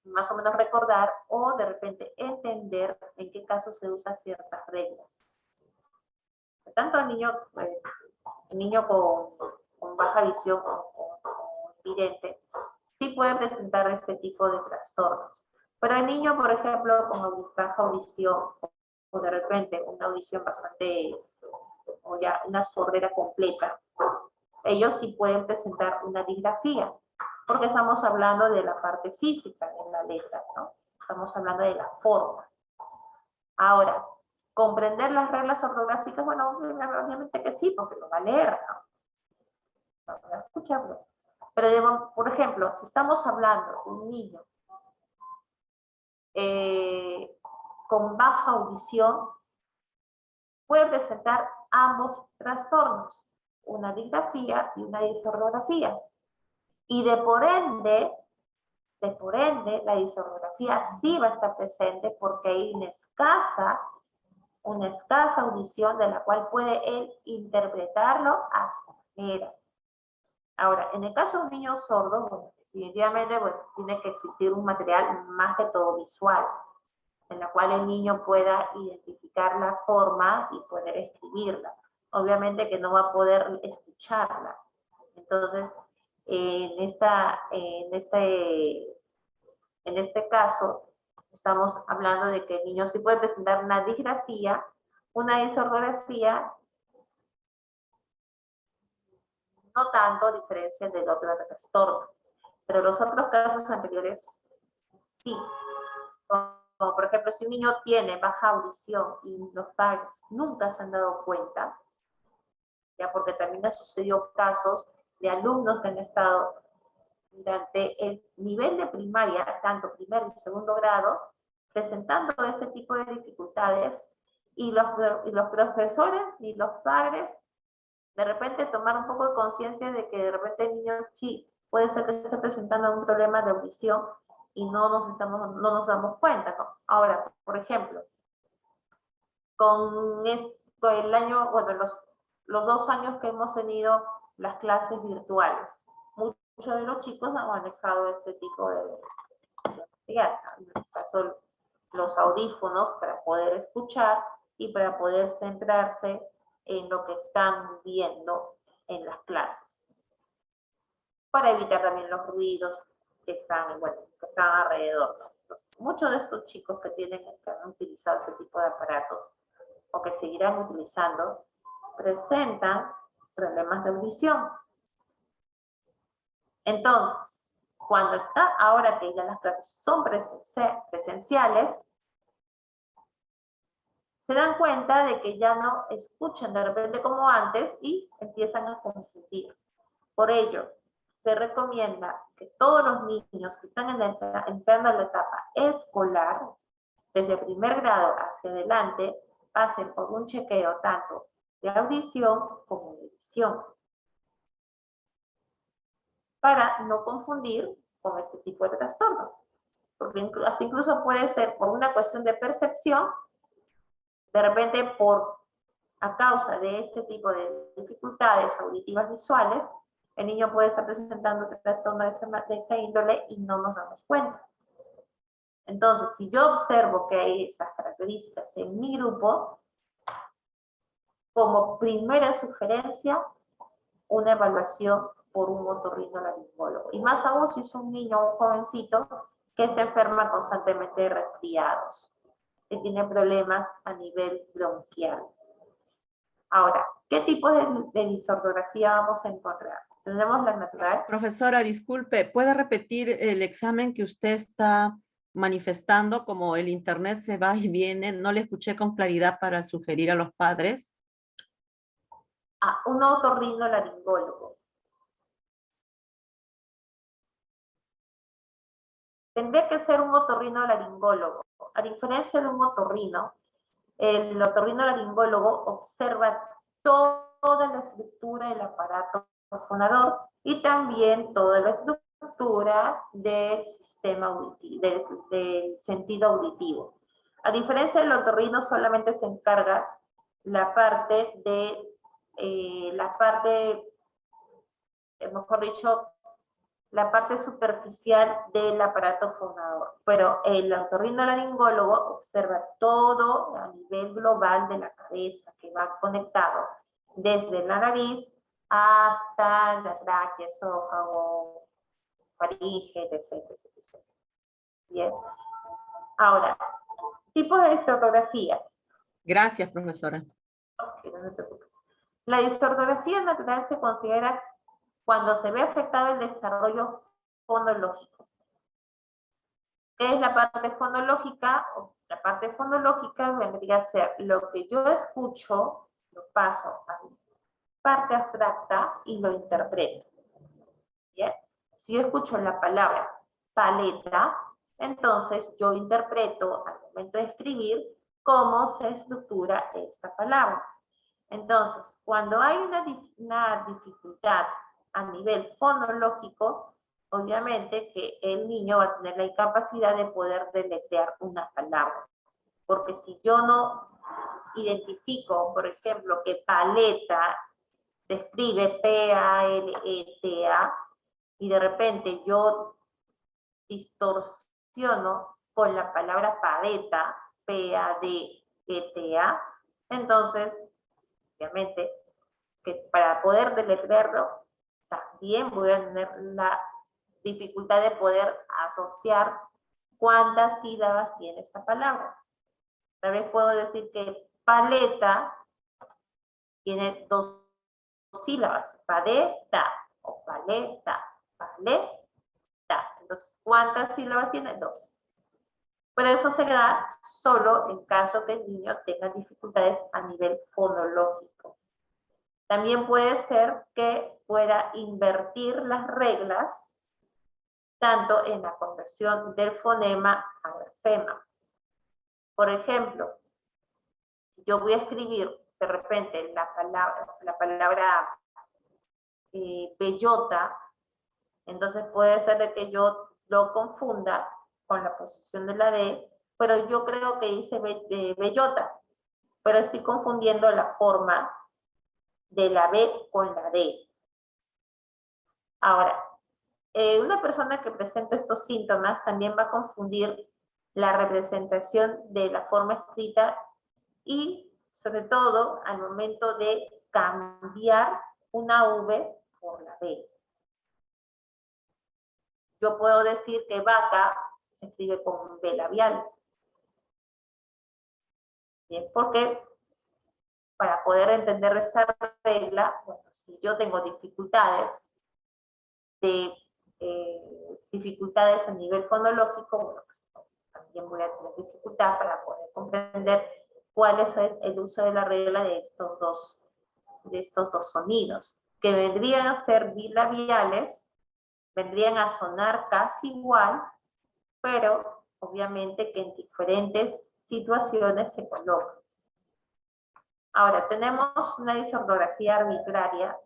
más o menos recordar o de repente entender en qué casos se usan ciertas reglas. Tanto el niño con baja visión o vidente, sí puede presentar este tipo de trastornos. Pero el niño, por ejemplo, con baja audición o de repente una audición bastante, o ya una sordera completa, ellos sí pueden presentar una disgrafía, porque estamos hablando de la parte física de la letra, ¿no? Estamos hablando de la forma. Ahora, comprender las reglas ortográficas, bueno, obviamente que sí, porque lo va a leer, ¿no? No va a escucharlo. Pero, por ejemplo, si estamos hablando de un niño con baja audición, puede presentar ambos trastornos, una disgrafía y una disortografía. Y de por ende, la disortografía sí va a estar presente porque hay una escasa audición de la cual puede él interpretarlo a su manera. Ahora, en el caso de un niño sordo, bueno, definitivamente pues, tiene que existir un material más que todo visual, en la cual el niño pueda identificar la forma y poder escribirla. Obviamente que no va a poder escucharla. Entonces, en este caso, estamos hablando de que el niño sí puede presentar una disgrafía, una disortografía, no tanto a diferencia del otro trastorno. Pero los otros casos anteriores, sí. Como por ejemplo, si un niño tiene baja audición y los padres nunca se han dado cuenta, ya porque también ha sucedido casos de alumnos que han estado durante el nivel de primaria, tanto primer y segundo grado, presentando este tipo de dificultades y los profesores y los padres de repente tomar un poco de conciencia de que de repente el niño sí puede ser que esté presentando un problema de audición y no nos damos cuenta, ¿no? Ahora, por ejemplo, con el año, bueno, los 2 años que hemos tenido las clases virtuales, muchos de los chicos han manejado este tipo de material, en este caso los audífonos para poder escuchar y para poder centrarse en lo que están viendo en las clases, para evitar también los ruidos que están alrededor. Entonces, muchos de estos chicos que han utilizado ese tipo de aparatos o que seguirán utilizando, presentan problemas de audición. Entonces, cuando está, ahora que ya las clases son presenciales, se dan cuenta de que ya no escuchan de repente como antes y empiezan a confundir. Por ello, se recomienda que todos los niños que están entrando a la etapa escolar, desde primer grado hacia adelante, pasen por un chequeo tanto de audición como de visión, para no confundir con este tipo de trastornos. Porque hasta incluso puede ser por una cuestión de percepción, de repente a causa de este tipo de dificultades auditivas visuales, el niño puede estar presentando trastorno de esta índole y no nos damos cuenta. Entonces, si yo observo que hay estas características en mi grupo, como primera sugerencia, una evaluación por un otorrinolaringólogo. Y más aún si es un niño o un jovencito que se enferma constantemente de resfriados, que tiene problemas a nivel bronquial. Ahora, ¿qué tipo de disortografía vamos a encontrar? Tenemos la natural. Profesora, disculpe, ¿puede repetir el examen que usted está manifestando? Como el internet se va y viene, no le escuché con claridad para sugerir a los padres. Un otorrinolaringólogo. Tendría que ser un otorrinolaringólogo. A diferencia de un otorrino, el otorrinolaringólogo observa toda la estructura del aparato fonador y también toda la estructura del sistema auditivo, del sentido auditivo. A diferencia del otorrino, solamente se encarga la parte mejor dicho, la parte superficial del aparato fonador. Pero el otorrinolaringólogo observa todo a nivel global de la cabeza, que va conectado desde la nariz hasta la tráquea, esófago, faringe, etc. Bien. Ahora, tipos de disortografía. Gracias, profesora. Okay, no te preocupes. La disortografía natural se considera cuando se ve afectado el desarrollo fonológico. ¿Qué es la parte fonológica? La parte fonológica vendría a ser lo que yo escucho, lo paso a mi parte abstracta y lo interpreto. ¿Bien? Si yo escucho la palabra paleta, entonces yo interpreto al momento de escribir cómo se estructura esta palabra. Entonces, cuando hay una dificultad a nivel fonológico, obviamente que el niño va a tener la incapacidad de poder deletrear una palabra. Porque si yo no identifico, por ejemplo, que paleta se escribe P-A-L-E-T-A, y de repente yo distorsiono con la palabra paleta, P-A-D-E-T-A, entonces, obviamente, que para poder deletrearlo, también voy a tener la dificultad de poder asociar cuántas sílabas tiene esta palabra. Tal vez puedo decir que paleta tiene 2 sílabas, paleta o paleta, paleta. Entonces, ¿cuántas sílabas tiene? 2. Pero eso se da solo en caso que el niño tenga dificultades a nivel fonológico. También puede ser que pueda invertir las reglas tanto en la conversión del fonema a grafema. Por ejemplo, si yo voy a escribir de repente la palabra bellota, entonces puede ser de que yo lo confunda con la posición de la D, pero yo creo que dice bellota, pero estoy confundiendo la forma de la B con la D. Ahora, una persona que presenta estos síntomas también va a confundir la representación de la forma escrita y, sobre todo, al momento de cambiar una V por la B. Yo puedo decir que vaca se escribe con B labial. Bien, porque para poder entender esa regla, bueno, si yo tengo dificultades dificultades a nivel fonológico, bueno, pues también voy a tener dificultad para poder comprender cuál es el uso de la regla de estos dos sonidos, que vendrían a ser bilabiales, vendrían a sonar casi igual, pero obviamente que en diferentes situaciones se colocan. Ahora, tenemos una disortografía arbitraria,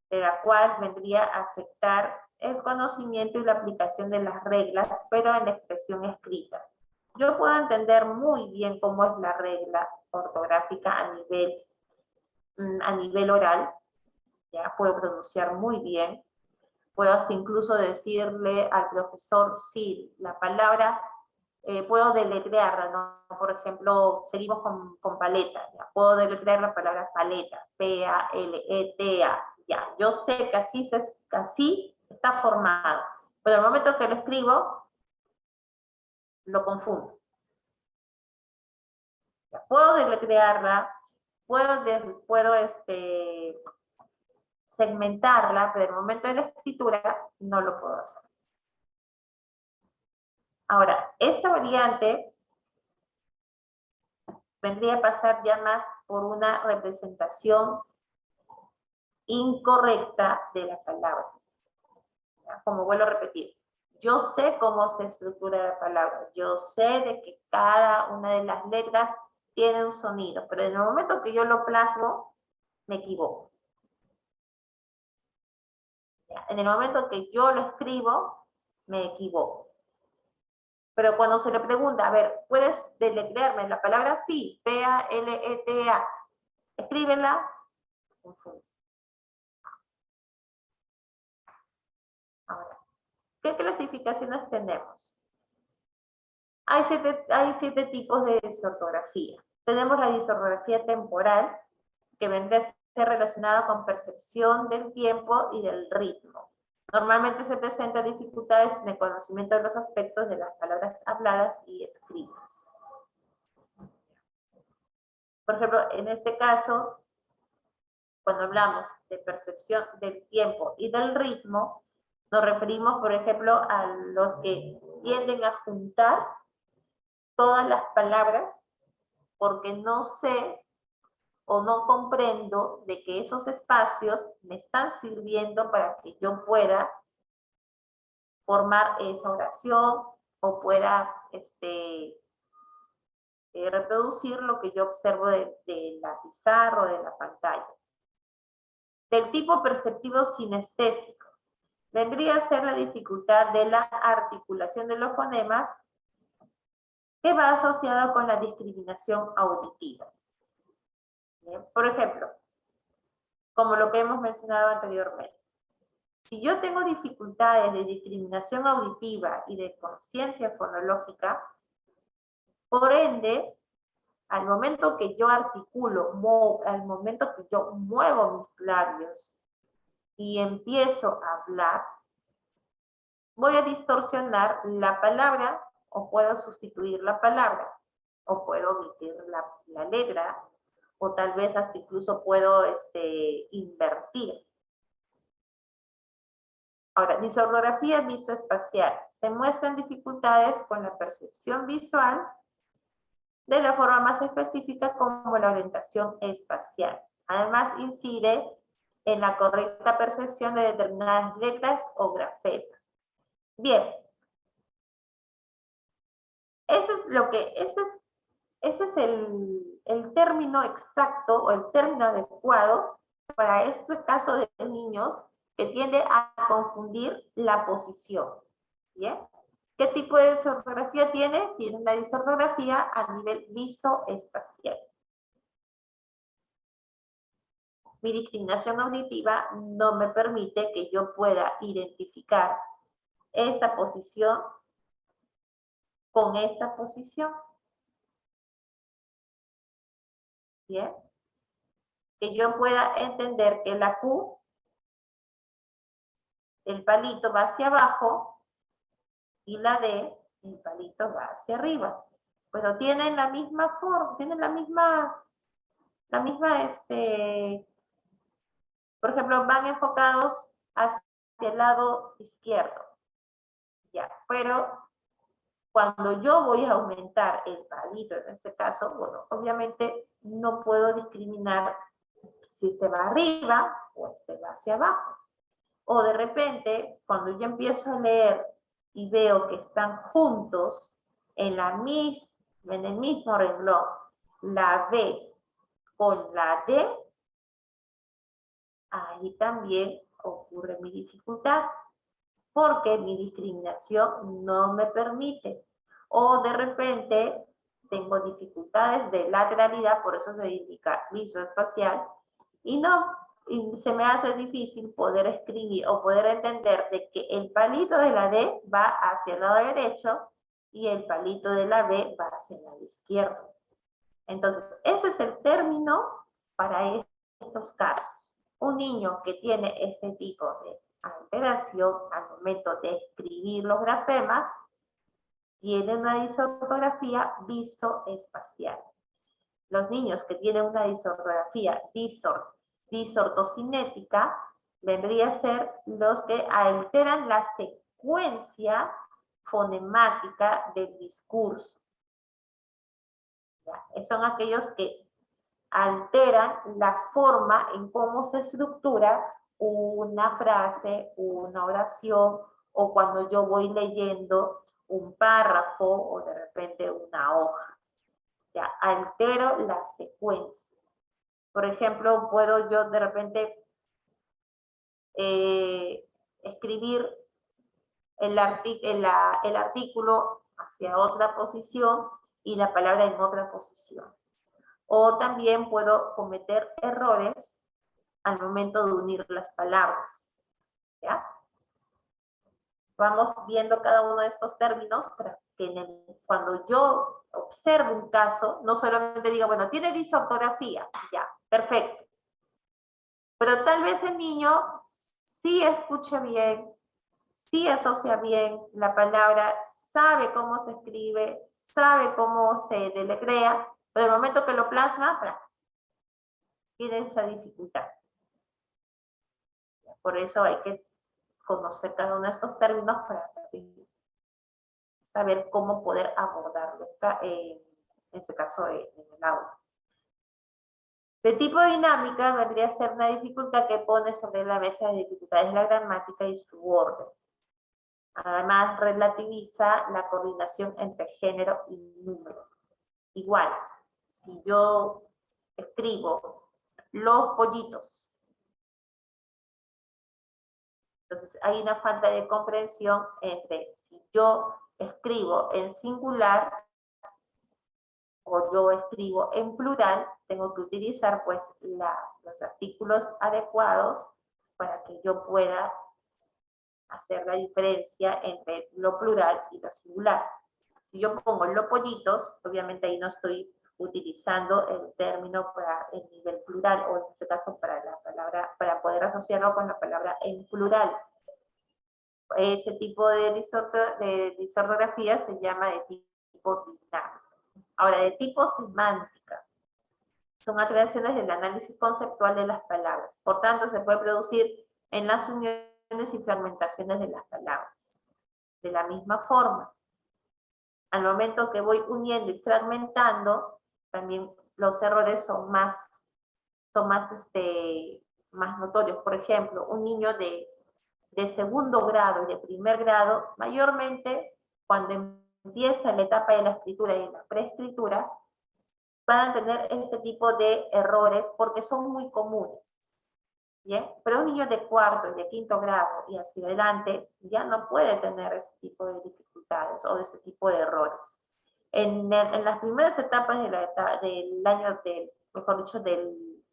de la cual vendría a afectar el conocimiento y la aplicación de las reglas, pero en la expresión escrita. Yo puedo entender muy bien cómo es la regla ortográfica a nivel oral, ya puedo pronunciar muy bien, puedo hasta incluso decirle al profesor, sí, la palabra, puedo deletrearla, ¿no? Por ejemplo, seguimos con paleta, ya puedo deletrear la palabra paleta, P-A-L-E-T-A, ya, yo sé que así está formado, pero al momento que lo escribo, lo confundo. Ya, puedo deletrearla, puedo segmentarla, pero en el momento de la escritura no lo puedo hacer. Ahora, esta variante vendría a pasar ya más por una representación incorrecta de la palabra. ¿Ya? Como vuelvo a repetir, yo sé cómo se estructura la palabra, yo sé de que cada una de las letras tiene un sonido, pero en el momento que yo lo plasmo, me equivoco. ¿Ya? En el momento que yo lo escribo, me equivoco. Pero cuando se le pregunta, a ver, ¿puedes deletrearme la palabra? Sí, P-A-L-E-T-A. Escríbela. Ahora, ¿qué clasificaciones tenemos? Hay siete tipos de disortografía. Tenemos la disortografía temporal, que vendría a ser relacionada con percepción del tiempo y del ritmo. Normalmente se presentan dificultades en el conocimiento de los aspectos de las palabras habladas y escritas. Por ejemplo, en este caso, cuando hablamos de percepción del tiempo y del ritmo, nos referimos, por ejemplo, a los que tienden a juntar todas las palabras porque no sé o no comprendo de que esos espacios me están sirviendo para que yo pueda formar esa oración o pueda reproducir lo que yo observo de la pizarra o de la pantalla. Del tipo perceptivo sinestésico, vendría a ser la dificultad de la articulación de los fonemas que va asociado con la discriminación auditiva. Bien, por ejemplo, como lo que hemos mencionado anteriormente, si yo tengo dificultades de discriminación auditiva y de conciencia fonológica, por ende, al momento que yo articulo, al momento que yo muevo mis labios y empiezo a hablar, voy a distorsionar la palabra o puedo sustituir la palabra o puedo omitir la letra o tal vez hasta incluso puedo invertir. Ahora, disortografía visoespacial. Se muestran dificultades con la percepción visual de la forma más específica como la orientación espacial. Además, incide en la correcta percepción de determinadas letras o grafemas. Bien. Ese es el término exacto o el término adecuado para este caso de niños que tiende a confundir la posición. ¿Bien? ¿Qué tipo de disortografía tiene? Tiene una disortografía a nivel visoespacial. Mi discriminación auditiva no me permite que yo pueda identificar esta posición con esta posición. Bien. Que yo pueda entender que la Q, el palito va hacia abajo y la D, el palito va hacia arriba. Pero tienen la misma forma, tienen la La misma, por ejemplo, van enfocados hacia el lado izquierdo. Ya, pero cuando yo voy a aumentar el palito, en este caso, bueno, obviamente no puedo discriminar si este va arriba o este va hacia abajo. O de repente, cuando yo empiezo a leer y veo que están juntos en el mismo renglón, la B con la D, ahí también ocurre mi dificultad, porque mi discriminación no me permite. O de repente tengo dificultades de lateralidad, por eso se indica visoespacial, y se me hace difícil poder escribir o poder entender de que el palito de la D va hacia el lado derecho y el palito de la B va hacia el lado izquierdo. Entonces, ese es el término para estos casos. Un niño que tiene este tipo de alteración al momento de escribir los grafemas tiene una disortografía visoespacial. Los niños que tienen una disortografía disortocinética vendría a ser los que alteran la secuencia fonemática del discurso. ¿Ya? Son aquellos que alteran la forma en cómo se estructura una frase, una oración, o cuando yo voy leyendo un párrafo o de repente una hoja. Ya, altero la secuencia. Por ejemplo, puedo yo de repente escribir el artículo hacia otra posición y la palabra en otra posición. O también puedo cometer errores al momento de unir las palabras. ¿Ya? Vamos viendo cada uno de estos términos para que cuando yo observo un caso, no solamente diga, bueno, tiene disortografía, ya, perfecto. Pero tal vez el niño sí escucha bien, sí asocia bien la palabra, sabe cómo se escribe, sabe cómo se deletrea, pero el momento que lo plasma, tiene esa dificultad. Por eso hay que conocer cada uno de estos términos para saber cómo poder abordarlo, en este caso en el aula. De tipo dinámica vendría a ser una dificultad que pone sobre la mesa de dificultades la gramática y su orden. Además, relativiza la coordinación entre género y número. Igual, si yo escribo los pollitos, entonces hay una falta de comprensión entre si yo escribo en singular o yo escribo en plural, tengo que utilizar pues los artículos adecuados para que yo pueda hacer la diferencia entre lo plural y lo singular. Si yo pongo los pollitos, obviamente ahí no estoy utilizando el término para el nivel plural, o en este caso para la palabra, para poder asociarlo con la palabra en plural. Ese tipo de disortografía se llama de tipo dinámico. Ahora, de tipo semántica. Son alteraciones del análisis conceptual de las palabras. Por tanto, se puede producir en las uniones y fragmentaciones de las palabras. De la misma forma, al momento que voy uniendo y fragmentando, también los errores son más notorios. Por ejemplo, un niño de segundo grado y de primer grado, mayormente cuando empieza la etapa de la escritura y la preescritura, van a tener este tipo de errores porque son muy comunes. ¿Bien? Pero un niño de cuarto y de quinto grado y hacia adelante ya no puede tener este tipo de dificultades o de este tipo de errores. En las primeras etapas del año, mejor dicho, del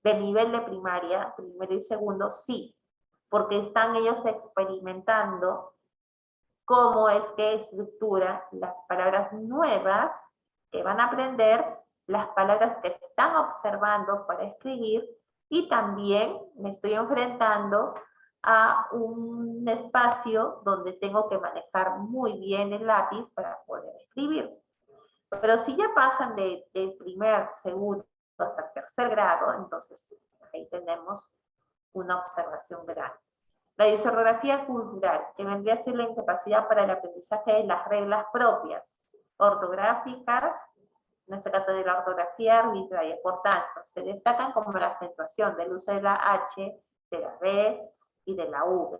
nivel de primaria, primero y segundo, sí, porque están ellos experimentando cómo es que estructuran las palabras nuevas que van a aprender, las palabras que están observando para escribir, y también me estoy enfrentando a un espacio donde tengo que manejar muy bien el lápiz para poder escribir. Pero si ya pasan del primer, segundo hasta tercer grado, entonces ahí tenemos una observación grande. La disortografía cultural, que vendría a ser la incapacidad para el aprendizaje de las reglas propias, ortográficas, en este caso de la ortografía arbitraria. Por tanto, se destacan como la acentuación del uso de la H, de la B y de la V.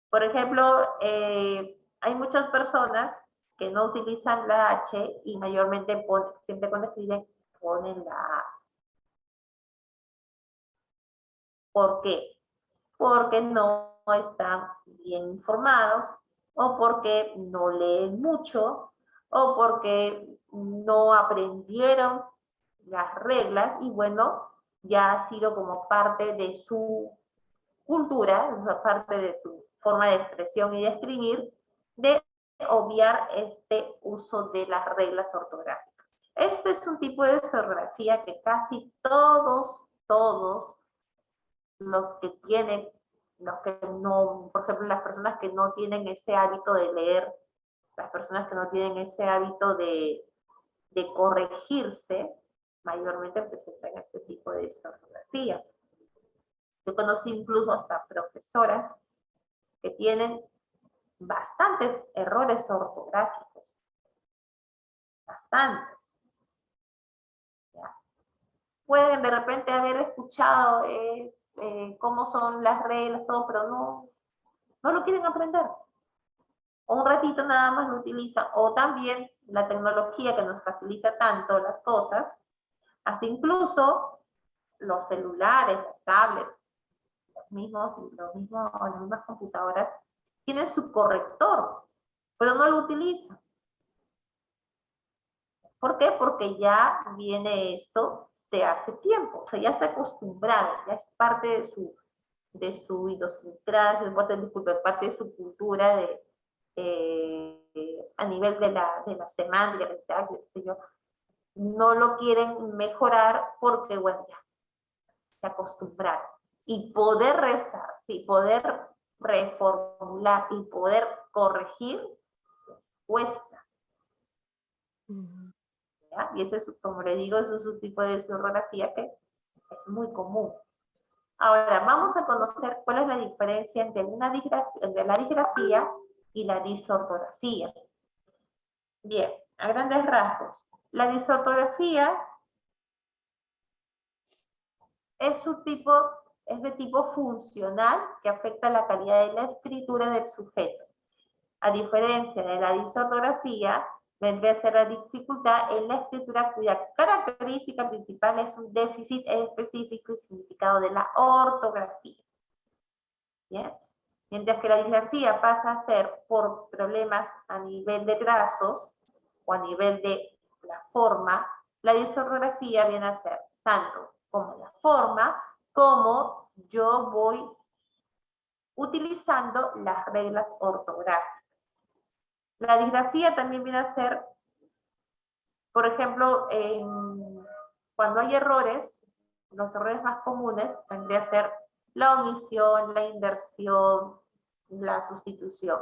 Por ejemplo, hay muchas personas que no utilizan la H y mayormente siempre cuando escriben ponen la A. ¿Por qué? Porque no están bien informados o porque no leen mucho o porque no aprendieron las reglas y bueno, ya ha sido como parte de su cultura, parte de su forma de expresión y de escribir, de obviar este uso de las reglas ortográficas. Este es un tipo de ortografía que casi todos los que tienen, los que no, por ejemplo, las personas que no tienen ese hábito de leer, las personas que no tienen ese hábito de corregirse, mayormente presentan este tipo de ortografía. Yo conocí incluso hasta profesoras que tienen bastantes errores ortográficos. Bastantes. ¿Ya? Pueden de repente haber escuchado cómo son las reglas, todo, pero no lo quieren aprender. O un ratito nada más lo utilizan. O también la tecnología que nos facilita tanto las cosas, hasta incluso los celulares, las tablets, las mismas computadoras, tienen su corrector, pero no lo utilizan. ¿Por qué? Porque ya viene esto de hace tiempo, o sea, ya se acostumbraron, ya es parte de su idiosincrasia, parte de su cultura a nivel de la semántica, qué sé yo. No lo quieren mejorar porque, bueno, ya se acostumbraron. Y poder restar, sí, poder reformular y poder corregir, les cuesta. ¿Ya? Y ese es, como le digo, ese es un tipo de ortografía que es muy común. Ahora, vamos a conocer cuál es la diferencia entre la disgrafía y la disortografía. Bien, a grandes rasgos, la disortografía es de tipo funcional que afecta la calidad de la escritura del sujeto. A diferencia de la disortografía, vendría a ser la dificultad en la escritura cuya característica principal es un déficit específico y significado de la ortografía. ¿Bien? Mientras que la disgrafía pasa a ser por problemas a nivel de trazos o a nivel de la forma, la disortografía viene a ser tanto como la forma, como yo voy utilizando las reglas ortográficas. La disgrafía también viene a ser, por ejemplo, cuando hay errores, los errores más comunes vendría a ser la omisión, la inversión, la sustitución.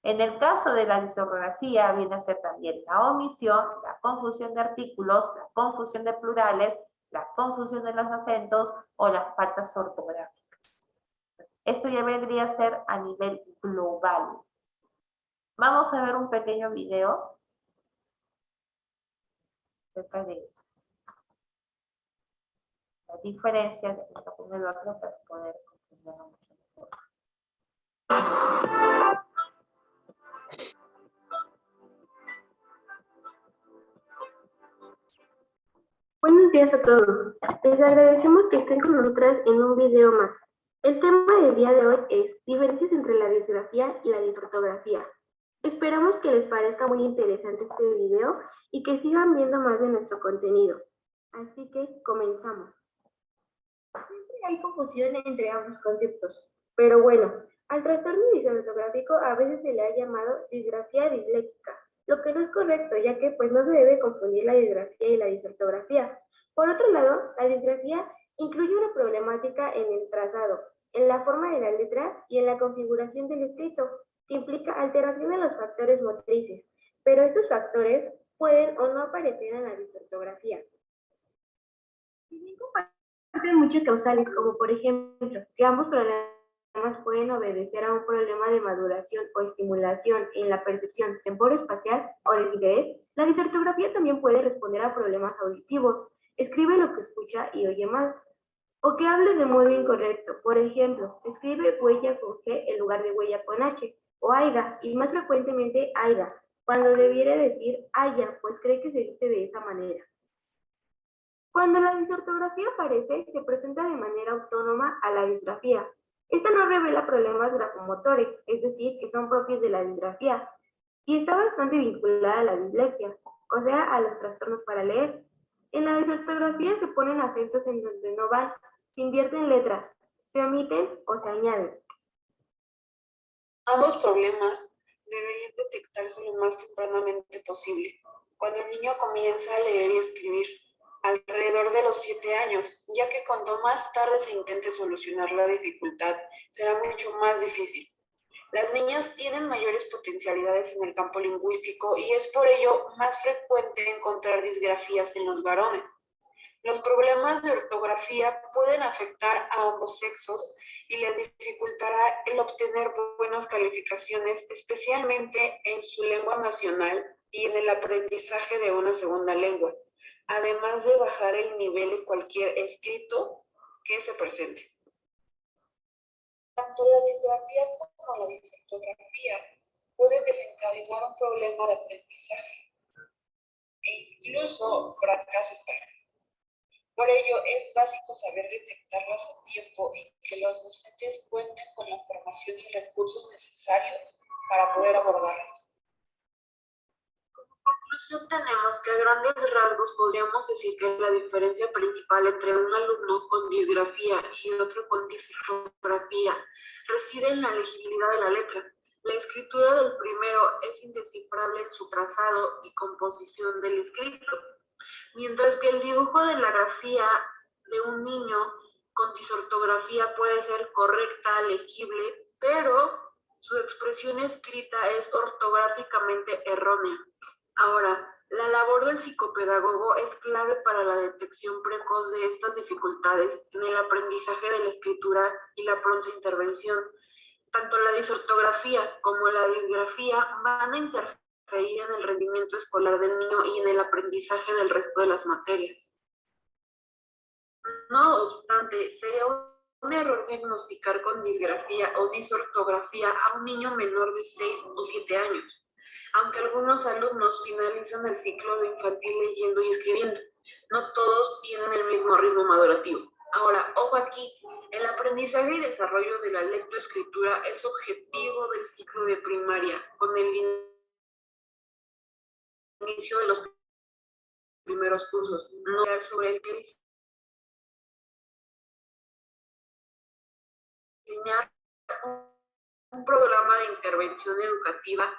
En el caso de la disortografía viene a ser también la omisión, la confusión de artículos, la confusión de plurales, la confusión de los acentos o las faltas ortográficas. Esto ya vendría a ser a nivel global. Vamos a ver un pequeño video acerca de la diferencia de uno con el otro para poder comprenderlo mucho mejor. Buenos días a todos. Les agradecemos que estén con nosotras en un video más. El tema del día de hoy es diferencias entre la disgrafía y la disortografía. Esperamos que les parezca muy interesante este video y que sigan viendo más de nuestro contenido. Así que comenzamos. Siempre hay confusión entre ambos conceptos, pero bueno, al trastorno disortográfico a veces se le ha llamado disgrafía disléxica, lo que no es correcto, ya que pues no se debe confundir la disgrafía y la disortografía. Por otro lado, la disgrafía incluye una problemática en el trazado, en la forma de la letra y en la configuración del escrito, que implica alteración de los factores motrices, pero estos factores pueden o no aparecer en la disortografía. Comparten muchas causales, como por ejemplo, que ambos problemas pueden obedecer a un problema de maduración o estimulación en la percepción temporoespacial o desinterés. La disortografía también puede responder a problemas auditivos. Escribe lo que escucha y oye mal. O que hable de modo incorrecto. Por ejemplo, escribe huella con G en lugar de huella con H. O aiga, y más frecuentemente aiga, cuando debiera decir haya, pues cree que se dice de esa manera. Cuando la disortografía aparece, se presenta de manera autónoma a la disgrafía. Esta no revela problemas grafomotores, es decir, que son propios de la disgrafía, y está bastante vinculada a la dislexia, o sea, a los trastornos para leer. En la disortografía se ponen acentos en donde no van, se invierten letras, se omiten o se añaden. Ambos problemas deberían detectarse lo más tempranamente posible, cuando el niño comienza a leer y escribir, alrededor de los 7 años, ya que cuanto más tarde se intente solucionar la dificultad, será mucho más difícil. Las niñas tienen mayores potencialidades en el campo lingüístico y es por ello más frecuente encontrar disgrafías en los varones. Los problemas de ortografía pueden afectar a ambos sexos y les dificultará el obtener buenas calificaciones, especialmente en su lengua nacional y en el aprendizaje de una segunda lengua, además de bajar el nivel de cualquier escrito que se presente. Tanto la disgrafía como la disortografía pueden desencadenar un problema de aprendizaje e incluso fracaso escolar. Por ello, es básico saber detectarlas a tiempo y que los docentes cuenten con la formación y recursos necesarios para poder abordarlas. Como conclusión, tenemos que a grandes rasgos podríamos decir que la diferencia principal entre un alumno con disgrafía y otro con disortografía reside en la legibilidad de la letra. La escritura del primero es indescifrable en su trazado y composición del escrito, mientras que el dibujo de la grafía de un niño con disortografía puede ser correcta, legible, pero su expresión escrita es ortográficamente errónea. Ahora, la labor del psicopedagogo es clave para la detección precoz de estas dificultades en el aprendizaje de la escritura y la pronta intervención. Tanto la disortografía como la disgrafía van a interferir en el rendimiento escolar del niño y en el aprendizaje del resto de las materias. No obstante, sería un error diagnosticar con disgrafía o disortografía a un niño menor de 6 o 7 años, aunque algunos alumnos finalizan el ciclo de infantil leyendo y escribiendo. No todos tienen el mismo ritmo madurativo. Ahora, ojo aquí, el aprendizaje y desarrollo de la lectoescritura es objetivo del ciclo de primaria, con el inicio de los primeros cursos, no sobre el que diseñar un programa de intervención educativa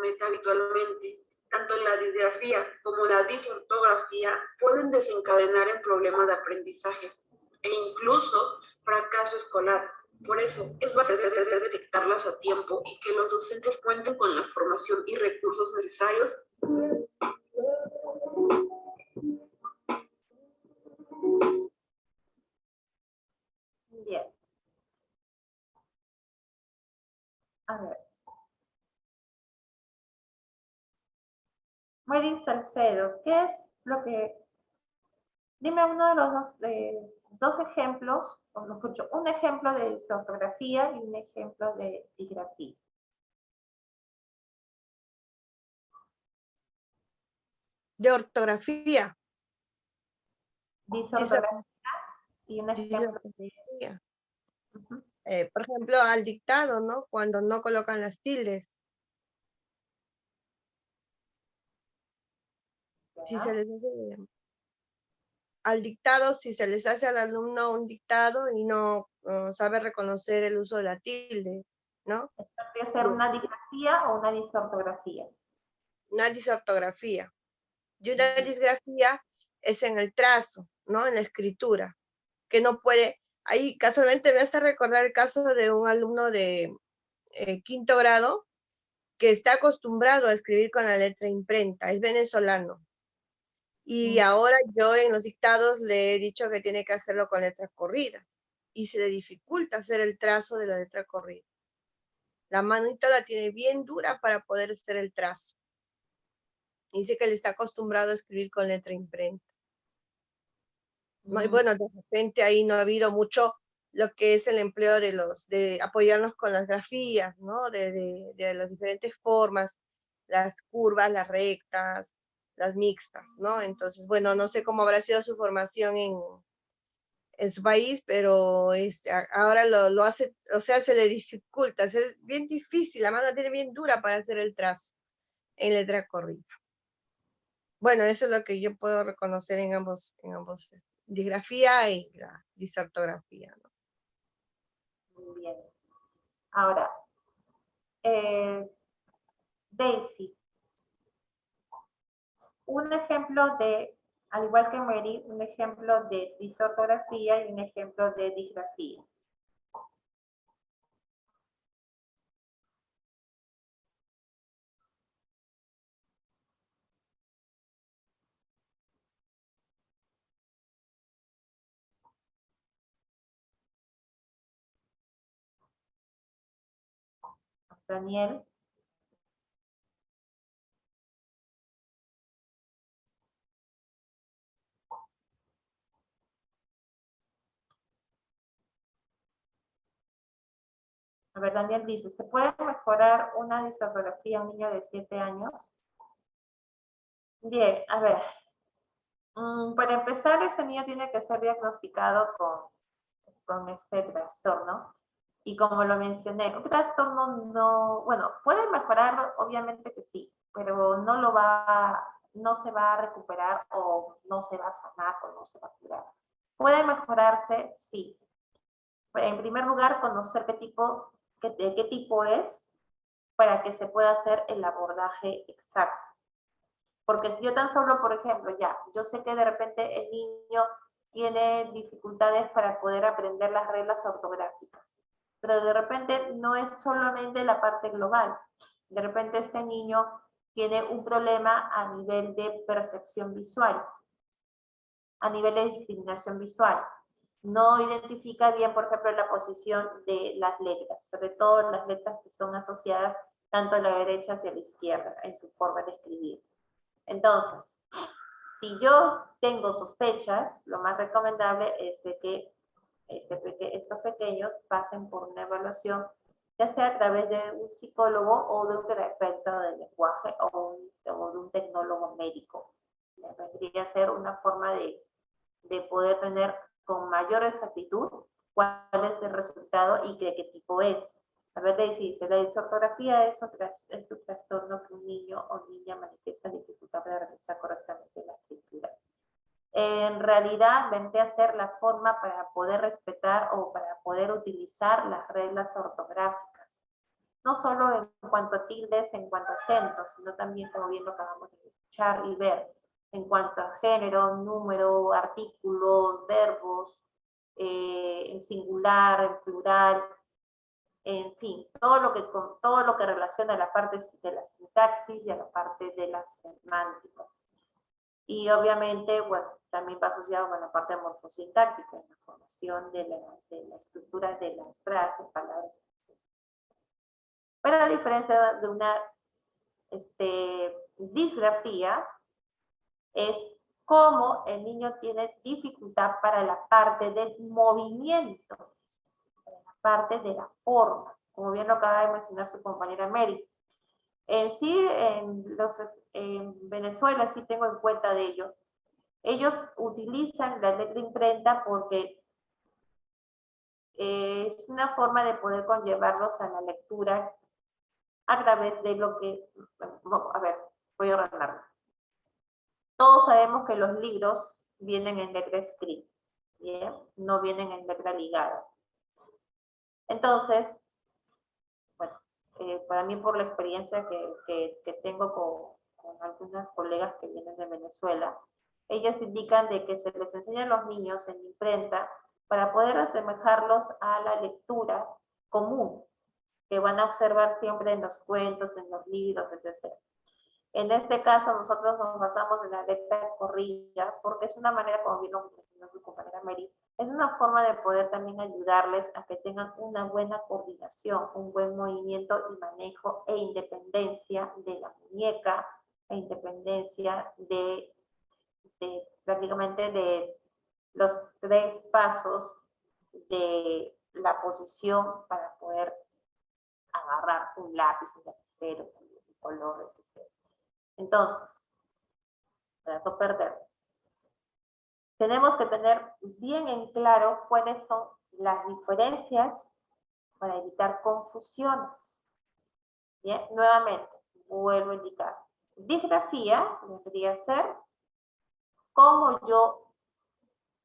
meta habitualmente. Tanto la disgrafía como la disortografía pueden desencadenar en problemas de aprendizaje e incluso fracaso escolar. Por eso es básico detectarlas a tiempo y que los docentes cuenten con la formación y recursos necesarios Bien. A ver. Mary Salcedo, ¿qué es lo que... Dime uno de los dos ejemplos, o mejor dicho, un ejemplo de disortografía y un ejemplo de disgrafía. De ortografía. Disortografía y un ejemplo Disortografía. Ujú. Por ejemplo, al dictado, ¿no? Cuando no colocan las tildes. Si se les hace, al dictado, si se les hace al alumno un dictado y no sabe reconocer el uso de la tilde, ¿no? ¿Puede ser una disgrafía o una disortografía? Una disortografía. Y una disgrafía es en el trazo, ¿no? En la escritura, que no puede. Ahí casualmente me hace recordar el caso de un alumno de quinto grado que está acostumbrado a escribir con la letra imprenta, es venezolano. Y ahora yo en los dictados le he dicho que tiene que hacerlo con letra corrida y se le dificulta hacer el trazo de la letra corrida. La manita la tiene bien dura para poder hacer el trazo. Dice que él está acostumbrado a escribir con letra imprenta. Y bueno, de repente ahí no ha habido mucho lo que es el empleo de apoyarnos con las grafías, ¿no? De las diferentes formas, las curvas, las rectas, las mixtas, ¿no? Entonces, bueno, no sé cómo habrá sido su formación en su país, pero ahora lo hace, o sea, se le dificulta, es bien difícil, la mano la tiene bien dura para hacer el trazo en letra corrida. Bueno, eso es lo que yo puedo reconocer en ambos disgrafía y la disortografía, ¿no? Muy bien. Ahora, Daisy, un ejemplo de, al igual que Mary, un ejemplo de disortografía y un ejemplo de disgrafía. Daniel. A ver, Daniel dice, ¿se puede mejorar una disortografía a un niño de 7 años? Bien, a ver. Para empezar, ese niño tiene que ser diagnosticado con este trastorno. Y como lo mencioné, un trastorno no, bueno, puede mejorar, obviamente que sí, pero no se va a recuperar o no se va a sanar o no se va a curar. Puede mejorarse, sí. En primer lugar, conocer de qué tipo es para que se pueda hacer el abordaje exacto. Porque si yo tan solo, por ejemplo, yo sé que de repente el niño tiene dificultades para poder aprender las reglas ortográficas, pero de repente no es solamente la parte global. De repente este niño tiene un problema a nivel de percepción visual, a nivel de discriminación visual. No identifica bien, por ejemplo, la posición de las letras, sobre todo las letras que son asociadas tanto a la derecha hacia la izquierda en su forma de escribir. Entonces, si yo tengo sospechas, lo más recomendable es de que estos pequeños pasen por una evaluación, ya sea a través de un psicólogo o de un terapeuta del lenguaje o de un tecnólogo médico. Vendría a ser una forma de poder tener con mayor exactitud cuál es el resultado y de qué tipo es. A ver, dice, la disortografía es un trastorno que un niño o niña manifiesta dificultad para realizar correctamente la escritura. En realidad, vendría a ser la forma para poder respetar o para poder utilizar las reglas ortográficas. No solo en cuanto a tildes, en cuanto a acentos, sino también, como bien lo acabamos de escuchar y ver, en cuanto a género, número, artículos, verbos, en singular, en plural, en fin, todo lo que relaciona a la parte de la sintaxis y a la parte de la semántica. Y obviamente, bueno, también va asociado con la parte morfosintáctica, en la formación de la estructura de las frases, palabras. Pero a diferencia de una disgrafía, es cómo el niño tiene dificultad para la parte del movimiento, para la parte de la forma, como bien lo acaba de mencionar su compañera Mary. Sí, en Venezuela sí tengo en cuenta de ello. Ellos utilizan la letra imprenta porque es una forma de poder conllevarlos a la lectura a través de lo que, bueno, a ver, voy a ordenarlo. Todos sabemos que los libros vienen en letra script, ¿bien? No vienen en letra ligada. Entonces, bueno, para mí por la experiencia que tengo con algunas colegas que vienen de Venezuela, ellas indican de que se les enseña a los niños en imprenta para poder asemejarlos a la lectura común que van a observar siempre en los cuentos, en los libros, etc. En este caso, nosotros nos basamos en la letra corrida, porque es una manera, como bien lo mencionó su compañera Mary, es una forma de poder también ayudarles a que tengan una buena coordinación, un buen movimiento y manejo e independencia de la muñeca, e independencia de prácticamente de los 3 pasos de la posición para poder agarrar un lápiz, un lapicero, un color, etc. Entonces, para no perder, tenemos que tener bien en claro cuáles son las diferencias para evitar confusiones. Bien, nuevamente, vuelvo a indicar. Disgrafía debería ser cómo yo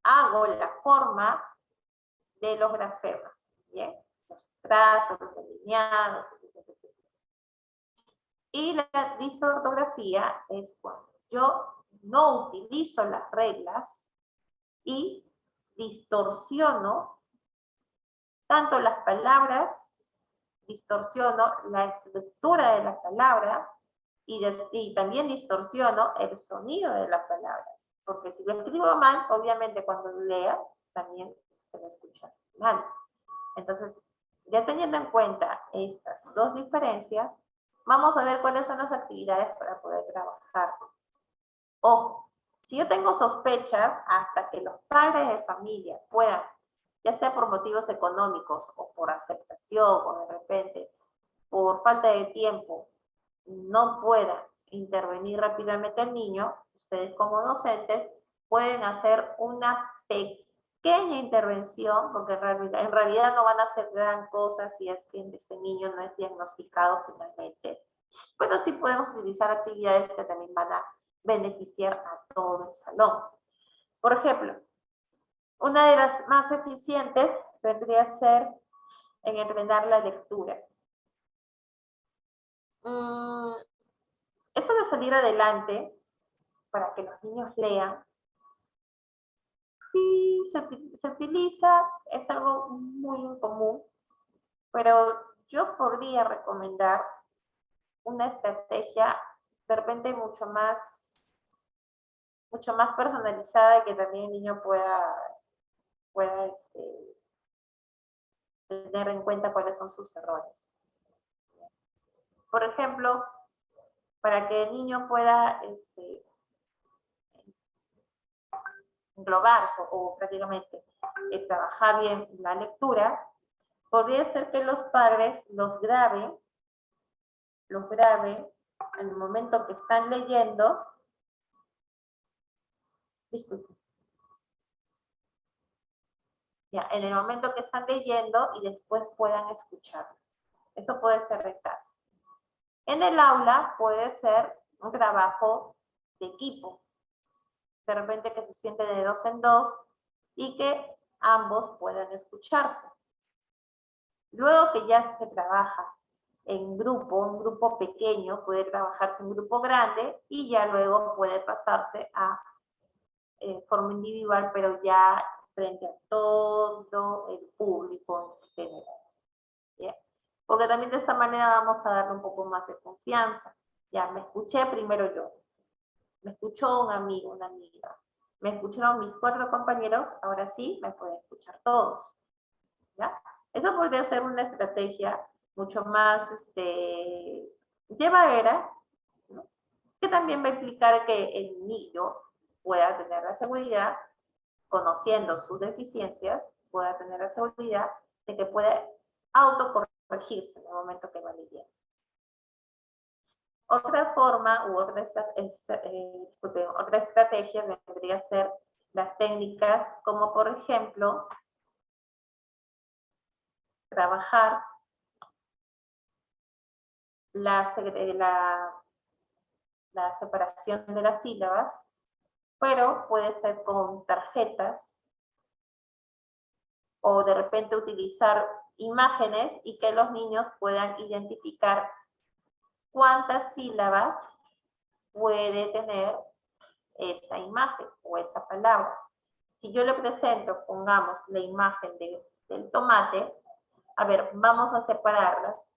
hago la forma de los grafemas. Bien, los trazos, los delineados, etc. Y la disortografía es cuando yo no utilizo las reglas y distorsiono tanto las palabras, distorsiono la estructura de la palabra y también distorsiono el sonido de la palabra. Porque si lo escribo mal, obviamente cuando lea también se va a escuchar mal. Entonces, ya teniendo en cuenta estas dos diferencias, vamos a ver cuáles son las actividades para poder trabajar. Ojo, si yo tengo sospechas, hasta que los padres de familia puedan, ya sea por motivos económicos o por aceptación o de repente por falta de tiempo, no puedan intervenir rápidamente el niño, ustedes como docentes pueden hacer una pequeña intervención, porque en realidad no van a hacer gran cosa si es que este niño no es diagnosticado finalmente. Pero sí podemos utilizar actividades que también van a beneficiar a todo el salón. Por ejemplo, una de las más eficientes vendría a ser en entrenar la lectura. Eso de salir adelante para que los niños lean, sí se utiliza, es algo muy común, pero yo podría recomendar una estrategia de repente mucho más personalizada y que también el niño pueda tener en cuenta cuáles son sus errores. Por ejemplo, para que el niño pueda englobarse o prácticamente trabajar bien la lectura, podría ser que los padres los graben en el momento que están leyendo. Disculpen. Ya, en el momento que están leyendo y después puedan escucharlo. Eso puede ser de casa. En el aula puede ser un trabajo de equipo. De repente que se sienten de 2 en 2 y que ambos puedan escucharse. Luego que ya se trabaja en grupo, un grupo pequeño, puede trabajarse en grupo grande y ya luego puede pasarse a forma individual, pero ya frente a todo el público en general. ¿Ya? Porque también de esa manera vamos a darle un poco más de confianza. Ya, me escuché primero yo, me escuchó un amigo, una amiga, me escucharon mis 4 compañeros, ahora sí me pueden escuchar todos. ¿Ya? Eso podría ser una estrategia mucho más llevadera, ¿no? Que también va a implicar que el niño pueda tener la seguridad, conociendo sus deficiencias, pueda tener la seguridad de que puede autocorregirse en el momento que va leyendo. Otra forma u otra estrategia vendría a ser las técnicas como por ejemplo trabajar la separación de las sílabas, pero puede ser con tarjetas o de repente utilizar imágenes y que los niños puedan identificar cuántas sílabas puede tener esa imagen o esa palabra. Si yo le presento, pongamos la imagen del tomate, a ver, vamos a separarlas.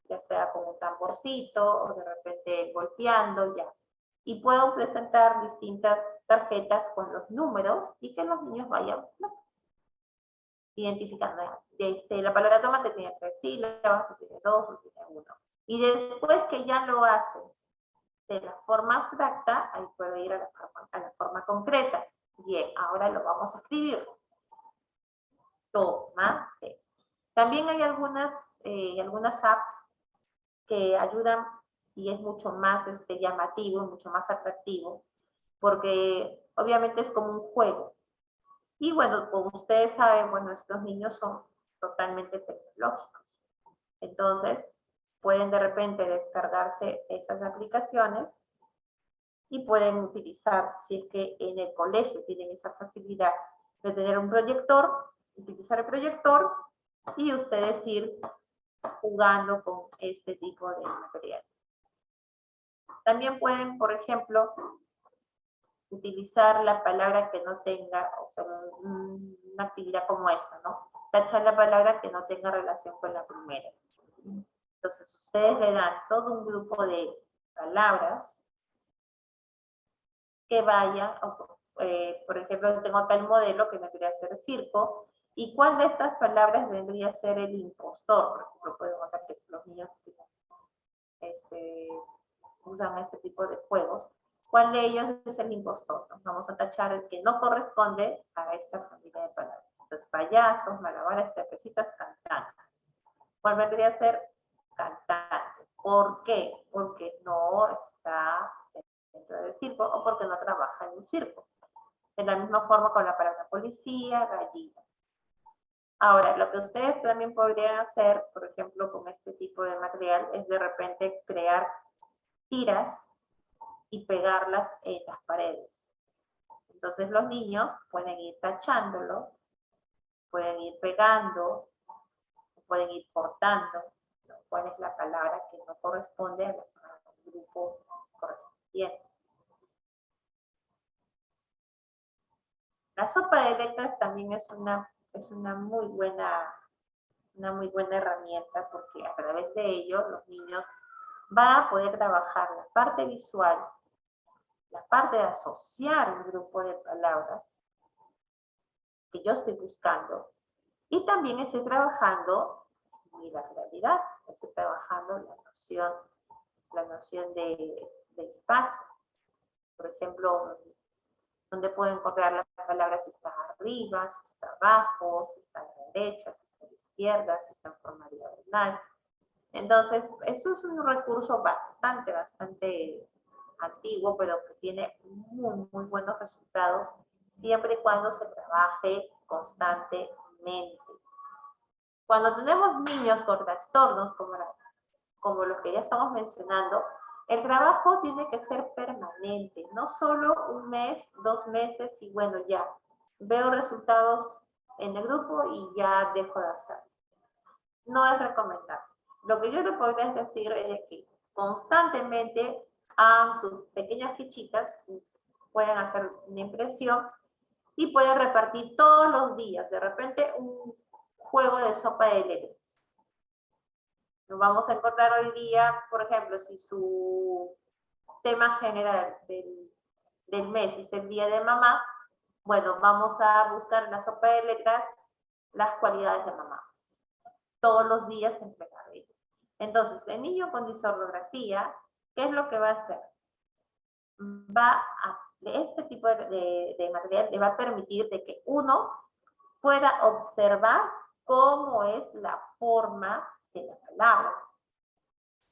ya sea con un tamborcito o de repente golpeando, ya. Y puedo presentar distintas tarjetas con los números y que los niños vayan, ¿no?, identificando. La palabra tomate tiene 3 sílabas, o tiene 2, o tiene 1. Y después que ya lo hacen de la forma abstracta, ahí puedo ir a la forma concreta. Bien, ahora lo vamos a escribir. Tomate. También hay algunas apps que ayudan y es mucho más llamativo, mucho más atractivo, porque obviamente es como un juego. Y bueno, como ustedes saben, bueno, estos niños son totalmente tecnológicos. Entonces, pueden de repente descargarse esas aplicaciones y pueden utilizar, si es que en el colegio tienen esa facilidad de tener un proyector, utilizar el proyector y ustedes ir jugando con este tipo de material. También pueden, por ejemplo, utilizar la palabra que no tenga, o sea, una actividad como esta, ¿no? Tachar la palabra que no tenga relación con la primera. Entonces, ustedes le dan todo un grupo de palabras que vayan, por ejemplo, tengo acá el modelo que me quería hacer circo, y cuál de estas palabras vendría a ser el impostor. Por ejemplo, puedo notar que los niños usan este tipo de juegos. ¿Cuál de ellos es el impostor? Nos vamos a tachar el que no corresponde a esta familia de palabras. Entonces, payasos, malabares, trapecitas, cantantes. ¿Cuál vendría a ser? Cantante. ¿Por qué? Porque no está dentro del circo o porque no trabaja en un circo. De la misma forma con la palabra policía, gallina. Ahora, lo que ustedes también podrían hacer, por ejemplo, con este tipo de material, es de repente crear tiras y pegarlas en las paredes. Entonces los niños pueden ir tachándolo, pueden ir pegando, pueden ir cortando, ¿no?, cuál es la palabra que no corresponde al grupo correspondiente. La sopa de letras también es una muy buena herramienta, porque a través de ello los niños van a poder trabajar la parte visual, la parte de asociar un grupo de palabras que yo estoy buscando, y también estoy trabajando la realidad, estoy trabajando la noción de espacio. Por ejemplo, donde puedo encontrar las palabras si está arriba, si está abajo, si está a la derecha, si está a la izquierda, si está en forma diagonal. Entonces, eso es un recurso bastante antiguo, pero que tiene muy buenos resultados siempre y cuando se trabaje constantemente. Cuando tenemos niños con trastornos como los que ya estamos mencionando, el trabajo tiene que ser permanente, no solo 1 mes, 2 meses y bueno, ya veo resultados en el grupo y ya dejo de hacerlo. No es recomendable. Lo que yo le podría decir es que constantemente hagan sus pequeñas fichitas, pueden hacer una impresión y pueden repartir todos los días, de repente un juego de sopa de letras. Nos vamos a encontrar hoy día, por ejemplo, si su tema general del mes es el día de mamá, bueno, vamos a buscar en la sopa de letras las cualidades de mamá. Todos los días entregar ello. Entonces, el niño con disortografía, ¿qué es lo que va a hacer? Este tipo de material le va a permitir de que uno pueda observar cómo es la forma de la palabra.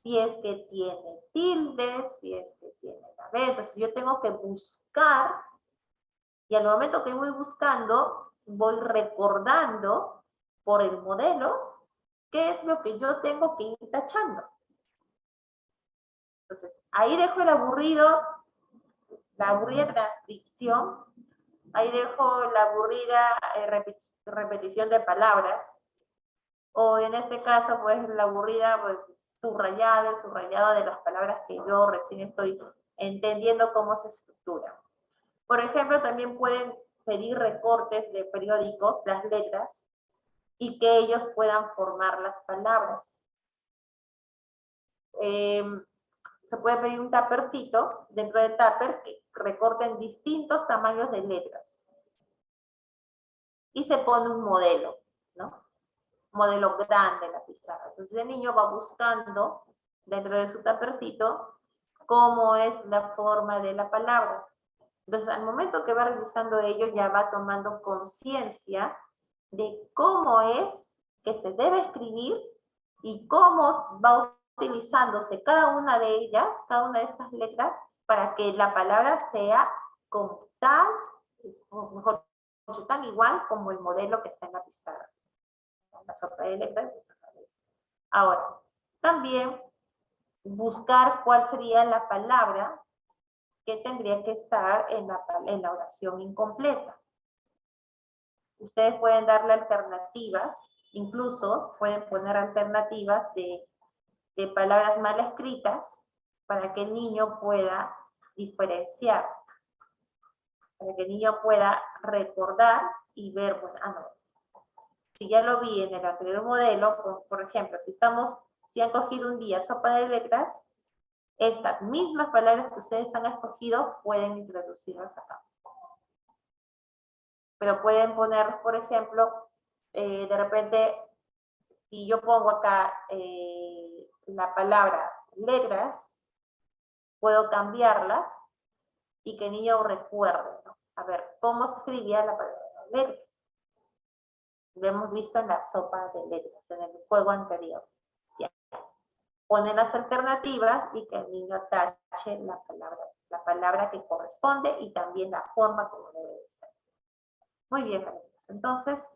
Si es que tiene tilde, si es que tiene la B. Entonces yo tengo que buscar, y al momento que voy buscando, voy recordando por el modelo qué es lo que yo tengo que ir tachando. Entonces, ahí dejo la aburrida transcripción, ahí dejo la aburrida repetición de palabras, o en este caso, pues la aburrida pues, el subrayado de las palabras que yo recién estoy entendiendo cómo se estructuran. Por ejemplo, también pueden pedir recortes de periódicos, las letras, y que ellos puedan formar las palabras. se puede pedir un tuppercito, dentro del tupper que recorten distintos tamaños de letras. Y se pone un modelo, ¿no? Modelo grande en la pizarra. Entonces el niño va buscando dentro de su tuppercito cómo es la forma de la palabra. Entonces al momento que va realizando ello ya va tomando conciencia de cómo es que se debe escribir y cómo va utilizándose cada una de ellas, cada una de estas letras, para que la palabra sea como tal, o mejor dicho, tan igual como el modelo que está en la pizarra. La sopa de letras y la sopa de letras. Ahora, también buscar cuál sería la palabra que tendría que estar en la oración incompleta. Ustedes pueden darle alternativas, incluso pueden poner alternativas de palabras mal escritas para que el niño pueda diferenciar, para que el niño pueda recordar y ver, bueno, no, si ya lo vi en el anterior modelo, por ejemplo, si han cogido un día sopa de letras, estas mismas palabras que ustedes han escogido pueden introducirlas acá. Pero pueden poner, por ejemplo, de repente, si yo pongo acá la palabra letras, puedo cambiarlas y que el niño recuerde, ¿no? A ver, ¿cómo se escribía la palabra letras? Lo hemos visto en la sopa de letras, en el juego anterior. Ya. Ponen las alternativas y que el niño tache la palabra que corresponde y también la forma como debe de ser. Muy bien, amigos. Entonces,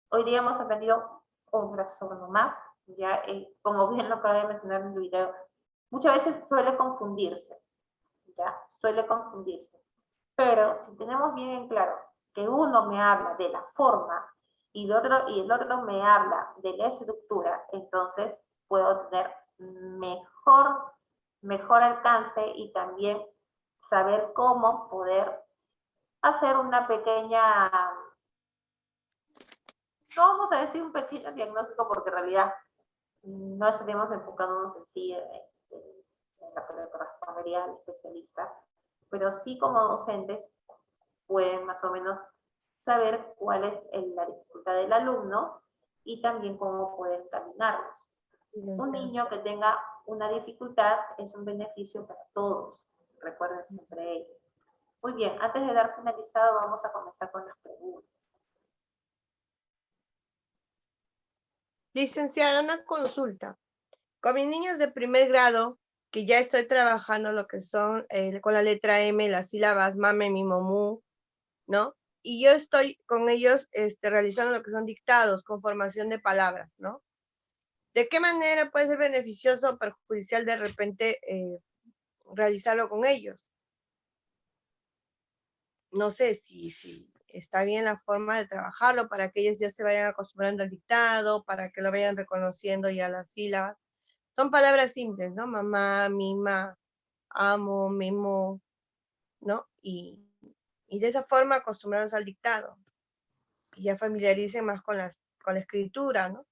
hoy día hemos aprendido un trastorno más. Ya, como bien lo acabo de mencionar en el video, muchas veces suele confundirse. ¿Ya? Suele confundirse. Pero si tenemos bien en claro que uno me habla de la forma y el otro me habla de la estructura, entonces puedo tener mejor alcance y también saber cómo poder hacer una pequeña, no vamos a decir un pequeño diagnóstico porque en realidad no estaríamos enfocándonos en sí en la que le correspondería al especialista, pero sí como docentes pueden más o menos saber cuál es la dificultad del alumno y también cómo pueden encaminarlos. Un niño que tenga una dificultad es un beneficio para todos, recuerden siempre ello. Muy bien, antes de dar finalizado vamos a comenzar con las preguntas. Licenciada, una consulta. Con mis niños de primer grado, que ya estoy trabajando lo que son con la letra M, las sílabas mame, mi, momú, ¿no? Y yo estoy con ellos realizando lo que son dictados con formación de palabras, ¿no? ¿De qué manera puede ser beneficioso o perjudicial de repente realizarlo con ellos? No sé si está bien la forma de trabajarlo para que ellos ya se vayan acostumbrando al dictado, para que lo vayan reconociendo ya las sílabas. Son palabras simples, ¿no? Mamá, mima, amo, mimo, ¿no? Y de esa forma acostumbrarlos al dictado. Y ya familiaricen más con la escritura, ¿no?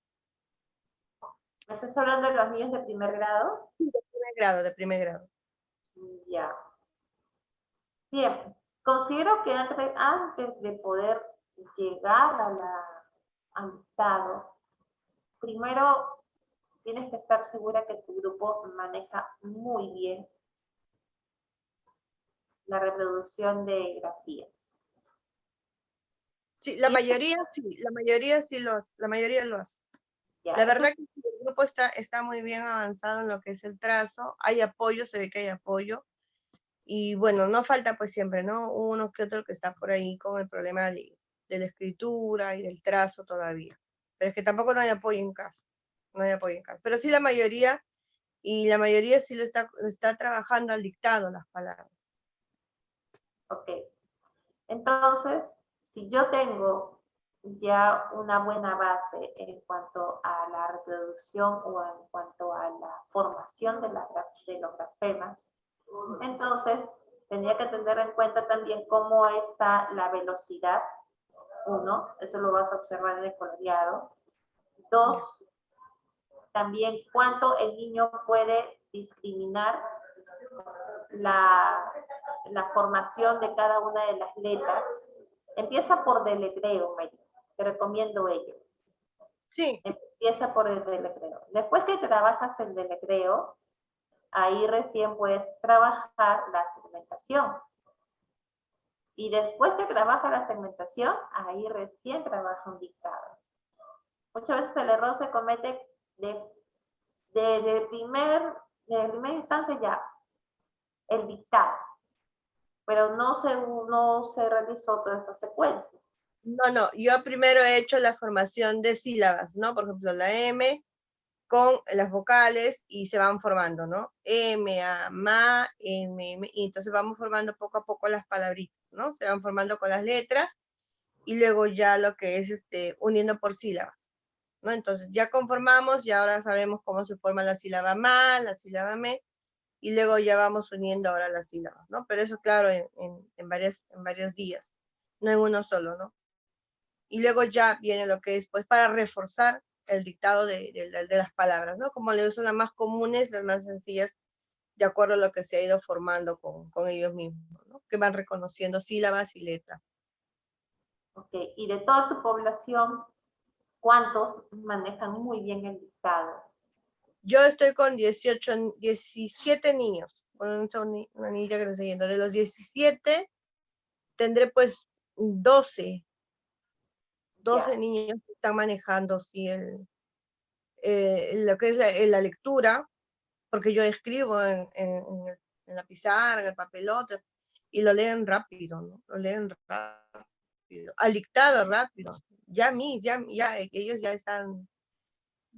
¿Me estás hablando de los niños de primer grado? De primer grado. Ya. Bien, considero que antes de poder llegar al dictado, primero tienes que estar segura que tu grupo maneja muy bien la reproducción de grafías. Sí, la mayoría sí lo hace. Ya, La verdad que el grupo está muy bien avanzado en lo que es el trazo, hay apoyo, se ve que hay apoyo, y bueno, no falta pues siempre, ¿no? Uno que otro que está por ahí con el problema de la escritura y del trazo todavía, pero es que tampoco no hay apoyo en casa, pero sí la mayoría sí lo está trabajando al dictado las palabras. ok. Entonces, si yo tengo ya una buena base en cuanto a la reproducción o en cuanto a la formación de los grafemas, entonces tendría que tener en cuenta también cómo está la velocidad. Uno, eso lo vas a observar en el coloreado. Dos, también cuánto el niño puede discriminar la formación de cada una de las letras. Empieza por deletreo, Mary. Te recomiendo ello. Sí, Empieza por el deletreo. Después que trabajas el deletreo, ahí recién puedes trabajar la segmentación. Y después que trabaja la segmentación, ahí recién trabaja un dictado. Muchas veces el error se comete de primera instancia ya, el dictado. Pero no se realizó toda esa secuencia. no, yo primero he hecho la formación de sílabas, ¿no? Por ejemplo, la M con las vocales y se van formando, ¿no? M, A, ma, M, y entonces vamos formando poco a poco las palabritas, ¿no? Se van formando con las letras y luego ya lo que es uniendo por sílabas, ¿no? Entonces ya conformamos y ahora sabemos cómo se forma la sílaba ma, la sílaba me, y luego ya vamos uniendo ahora las sílabas, ¿no? Pero eso, claro, en varios días, no en uno solo, ¿no? Y luego ya viene lo que es, pues, para reforzar el dictado de las palabras, ¿no? Como le uso las más comunes, las más sencillas, de acuerdo a lo que se ha ido formando con ellos mismos, ¿no? Que van reconociendo sílabas y letras. Ok, y de toda tu población, ¿cuántos manejan muy bien el dictado? Yo estoy con 17 niños, con una niña que lo estoy yendo. De los 17, tendré pues 12 Ya. niños que están manejando, sí, lo que es la lectura, porque yo escribo en la pizarra, en el papelote, y lo leen rápido, ¿no? Lo leen rápido, al dictado rápido. Ya ellos ya están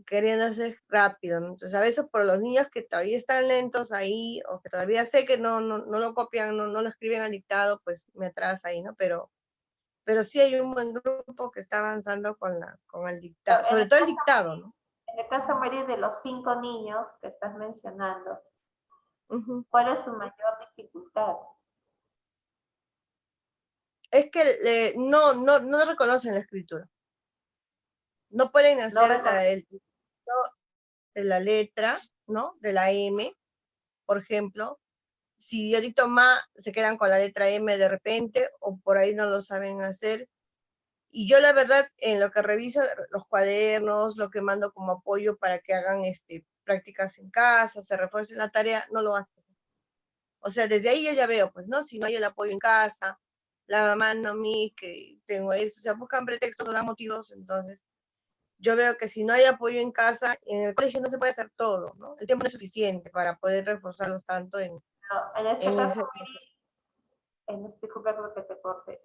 queriendo hacer rápido, ¿no? Entonces, a veces por los niños que todavía están lentos ahí, o que todavía sé que no lo copian, no lo escriben al dictado, pues me atrasa ahí, ¿no? Pero sí hay un buen grupo que está avanzando con el dictado, sobre todo el dictado, ¿no? En el caso, Mary, de los 5 niños que estás mencionando, Ujú. ¿cuál es su mayor dificultad? Es que no reconocen la escritura. No pueden No hacer reconocen. de la letra, ¿no? De la M, por ejemplo. Si yo dicto ma, se quedan con la letra M de repente, o por ahí no lo saben hacer. Y yo la verdad, en lo que reviso los cuadernos, lo que mando como apoyo para que hagan prácticas en casa, se refuercen la tarea, no lo hacen. O sea, desde ahí yo ya veo, pues, ¿no? Si no hay el apoyo en casa, la mamá no a mí, que tengo eso, o sea, buscan pretextos, no dan motivos, entonces yo veo que si no hay apoyo en casa, en el colegio no se puede hacer todo, ¿no? El tiempo no es suficiente para poder reforzarlos tanto en No, en este ese... caso, disculpa lo que te corte.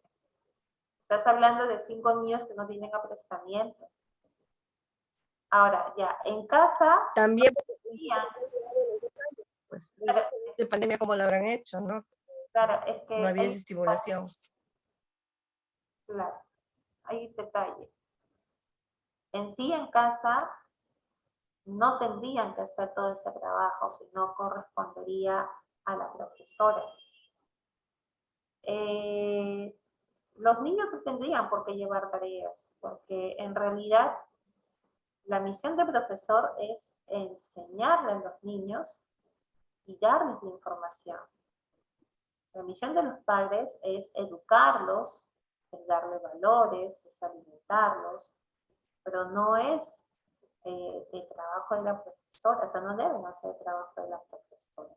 Estás hablando de 5 niños que no tienen aprestamiento. Ahora, ya, en casa, También, pues, claro, de pandemia, como lo habrán hecho, ¿no? claro, es que No había esa hay, estimulación. claro, hay un detalle. En sí, en casa, no tendrían que hacer todo ese trabajo, sino correspondería a la profesora. Los niños no tendrían por qué llevar tareas, porque en realidad la misión del profesor es enseñarle a los niños y darles la información. La misión de los padres es educarlos, es darle valores, es alimentarlos, pero no es el trabajo de la profesora, o sea, no deben hacer el trabajo de la profesora.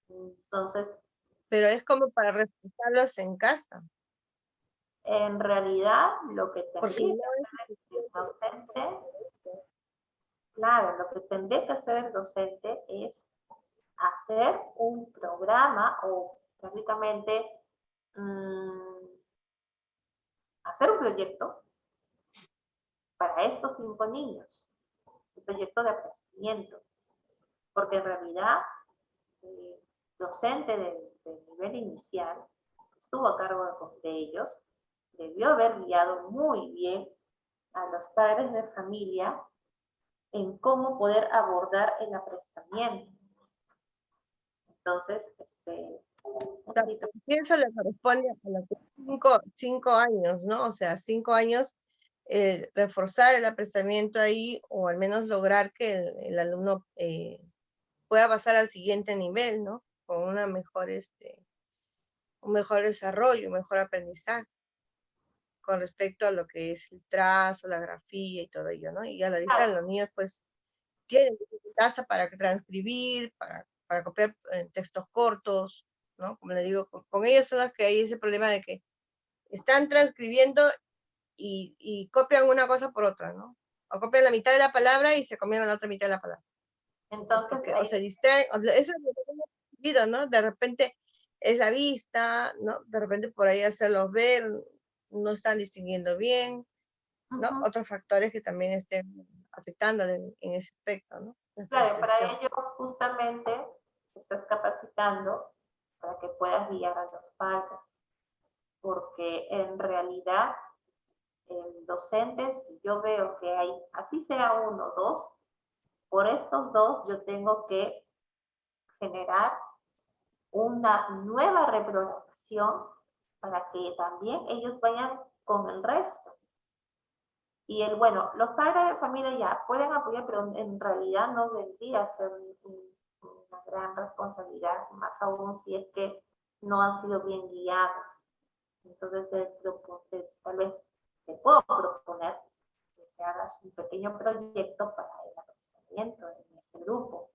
Entonces, Pero es como para reforzarlos en casa. en realidad, lo que Porque tendría no que hacer el docente, claro, lo que tendría que hacer el docente es hacer un programa o prácticamente hacer un proyecto para estos 5 niños, un proyecto de aprendimiento, porque en realidad el docente del nivel inicial estuvo a cargo de ellos, debió haber guiado muy bien a los padres de familia en cómo poder abordar el aprestamiento. Entonces, eso le corresponde a los 5 años, ¿no? O sea, 5 años reforzar el apreciamiento ahí, o al menos lograr que el alumno pueda pasar al siguiente nivel, ¿no? Con una mejor, un mejor desarrollo, un mejor aprendizaje con respecto a lo que es el trazo, la grafía y todo ello, ¿no? Y a la vista los niños pues tienen dificultad para transcribir, para copiar textos cortos, ¿no? Como le digo, con ellos son los que hay ese problema de que están transcribiendo y copian una cosa por otra, ¿no? O copian la mitad de la palabra y se comieron la otra mitad de la palabra. Entonces, Porque, o se distraen, eso es lo que hemos vivido, ¿no? De repente es la vista, ¿no? De repente por ahí hacerlos ver, no están distinguiendo bien, ¿no? ujú. Otros factores que también estén afectando en ese aspecto, ¿no? La Claro, para transcripción. ello justamente te estás capacitando para que puedas guiar a los padres, porque en realidad docentes, yo veo que hay, así sea uno o dos, por estos dos yo tengo que generar una nueva reprogramación para que también ellos vayan con el resto. Y bueno, los padres de familia ya pueden apoyar, pero en realidad no debería ser una gran responsabilidad, más aún si es que no han sido bien guiados. Entonces, tal vez te puedo proponer que hagas un pequeño proyecto para el aprendimiento en este grupo.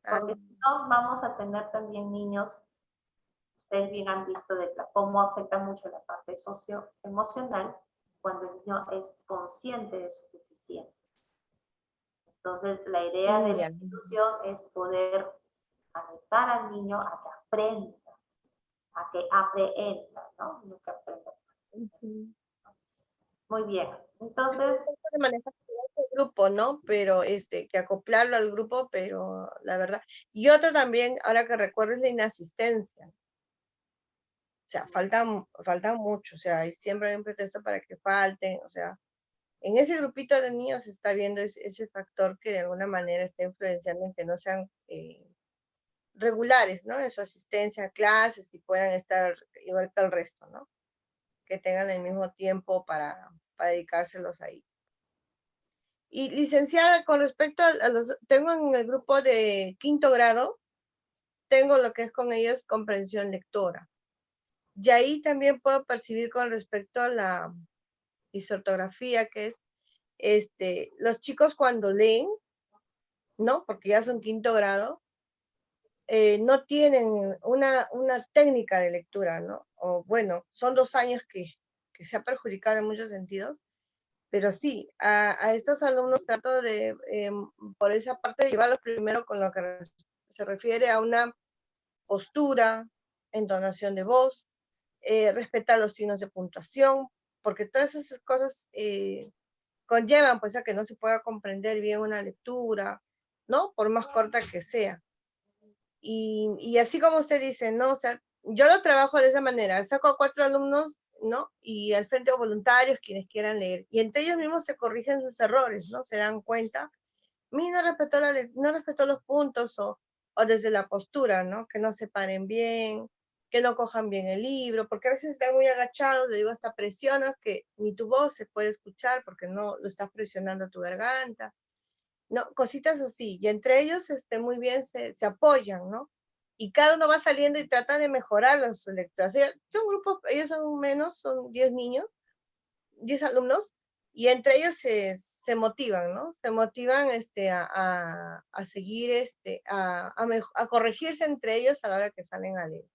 Porque si no, vamos a tener también niños, ustedes bien han visto de cómo afecta mucho la parte socioemocional cuando el niño es consciente de sus deficiencias. Entonces, la idea de la institución es poder alentar al niño a que aprenda, ¿no? No que aprenda. Muy bien. Entonces, de manejar el grupo, ¿no? Pero que acoplarlo al grupo, pero la verdad. Y otro también, ahora que recuerdo, es la inasistencia. O sea, faltan mucho, o sea, siempre hay un pretexto para que falten, o sea, en ese grupito de niños se está viendo ese factor que de alguna manera está influenciando en que no sean regulares, ¿no? En su asistencia a clases y puedan estar igual que el resto, ¿no? Que tengan el mismo tiempo para dedicárselos ahí. Y licenciada, con respecto a los, tengo en el grupo de 5º grado, tengo lo que es con ellos comprensión lectora. Y ahí también puedo percibir con respecto a la disortografía, que es, los chicos cuando leen, ¿no? Porque ya son 5º grado, no tienen una técnica de lectura, ¿no? O bueno, son 2 años que se ha perjudicado en muchos sentidos, pero sí, a estos alumnos trato de, por esa parte, de llevarlos primero con lo que se refiere a una postura, entonación de voz, respetar los signos de puntuación, porque todas esas cosas conllevan pues a que no se pueda comprender bien una lectura, ¿no? Por más corta que sea. Y así como usted dice, ¿no? O sea, yo lo trabajo de esa manera, saco a 4 alumnos, ¿no? Y al frente voluntarios, quienes quieran leer, y entre ellos mismos se corrigen sus errores, ¿no? Se dan cuenta, mí no respetó los puntos, o desde la postura, ¿no? Que no se paren bien, que no cojan bien el libro, porque a veces están muy agachados, le digo, hasta presionas que ni tu voz se puede escuchar porque no lo estás presionando tu garganta, ¿no? Cositas así, y entre ellos muy bien se apoyan, ¿no? Y cada uno va saliendo y trata de mejorar su lectura. O sea, son grupos, ellos son menos, son 10 niños, 10 alumnos, y entre ellos se motivan, ¿no? Se motivan a seguir, a corregirse entre ellos a la hora que salen a leer.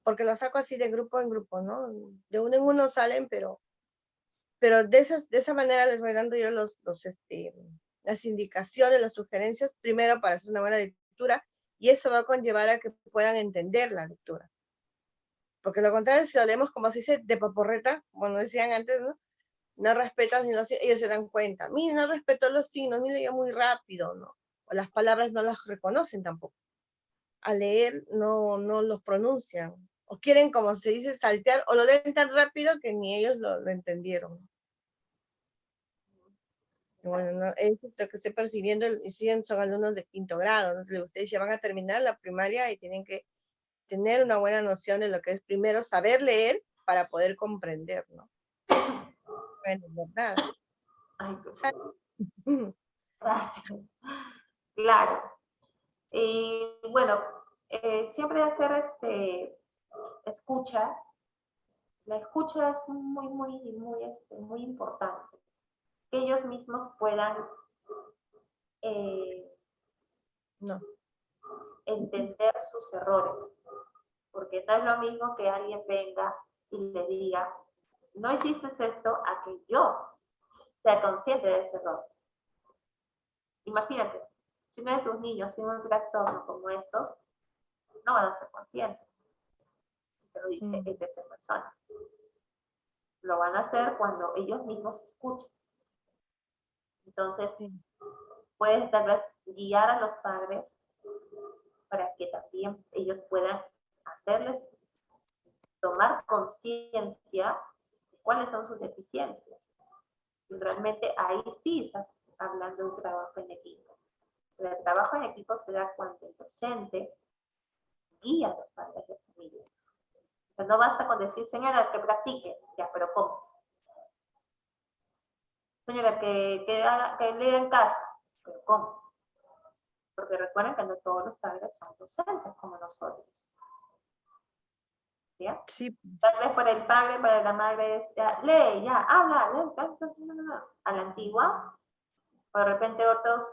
Porque lo saco así de grupo en grupo, ¿no? De uno en uno salen, pero de esa manera les voy dando yo las indicaciones, las sugerencias, primero para hacer una buena lectura, y eso va a conllevar a que puedan entender la lectura. Porque lo contrario, si lo leemos como se dice, de paporreta, como decían antes, ¿no? No respetas ni los, ellos se dan cuenta. Mira, no respetó los signos, mira, leía muy rápido, ¿no? O las palabras no las reconocen tampoco. Al leer no los pronuncian. O quieren, como se dice, saltear, o lo leen tan rápido que ni ellos lo entendieron. Bueno, no, es lo que estoy percibiendo, y siguen, son alumnos de 5º grado, ¿no? Ustedes ya van a terminar la primaria y tienen que tener una buena noción de lo que es primero saber leer para poder comprender, ¿no? Bueno, ¿verdad? Ay, qué Sal- gracias. Claro. Y bueno, siempre hacer escucha. La escucha es muy importante. Que ellos mismos puedan No. entender sus errores. Porque no es lo mismo que alguien venga y le diga, no hiciste esto, a que yo sea consciente de ese error. Imagínate, si uno de tus niños tiene un trastorno como estos, no van a ser conscientes. Si te lo dice el tercer persona. Lo van a hacer cuando ellos mismos escuchen. Entonces, Sí. puedes tal vez guiar a los padres para que también ellos puedan hacerles tomar conciencia de cuáles son sus deficiencias. Y realmente ahí sí estás hablando de un trabajo en equipo. Pero el trabajo en equipo se da cuando el docente guía a los padres de familia. O sea, no basta con decir, señora, que practique, ya, pero ¿cómo? Señora, que lea en casa, pero ¿cómo? Porque recuerden que no todos los padres son docentes como nosotros. ¿Ya? Sí, Tal vez para el padre, para la madre es, ya, lee, ya, habla, lee, a la antigua. O de repente otros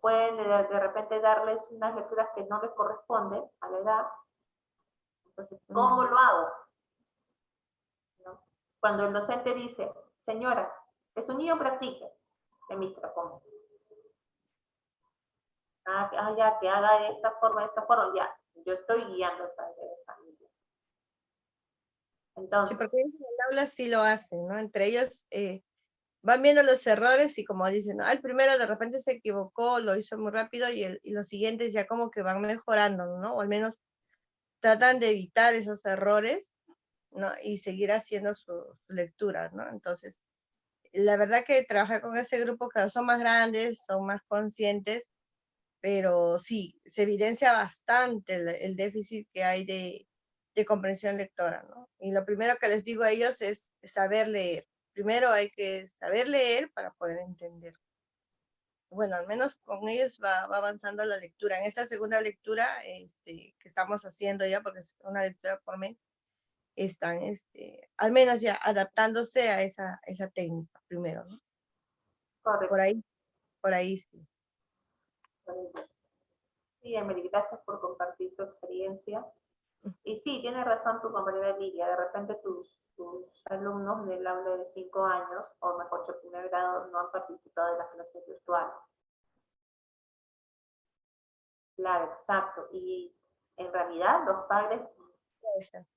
pueden de repente darles unas lecturas que no les corresponden a la edad. Entonces, ¿cómo lo hago? ¿No? Cuando el docente dice, señora, que su niño practique, el micrófono. Ya, que haga de esta forma, ya. Yo estoy guiando al padre de familia. sí, Entonces, porque ellos en el aula sí lo hacen, ¿no? Entre ellos van viendo los errores y como dicen, ¿no? El primero de repente se equivocó, lo hizo muy rápido y los siguientes ya como que van mejorando, ¿no? O al menos tratan de evitar esos errores, ¿no? Y seguir haciendo su lectura, ¿no? Entonces, la verdad que trabajar con ese grupo, claro, son más grandes, son más conscientes, pero sí, se evidencia bastante el déficit que hay de comprensión lectora, ¿no? Y lo primero que les digo a ellos es saber leer. Primero hay que saber leer para poder entender. Bueno, al menos con ellos va avanzando la lectura. En esa segunda lectura que estamos haciendo ya, porque es una lectura por mes, están al menos ya adaptándose a esa técnica primero, ¿no? correcto. Por ahí, por ahí sí. Sí, Emily, gracias por compartir tu experiencia. Y sí, tiene razón tu compañera Lidia, de repente tus alumnos del aula de 5 años, o mejor dicho, primer grado, no han participado de las clases virtuales. Claro, exacto. Y en realidad los padres,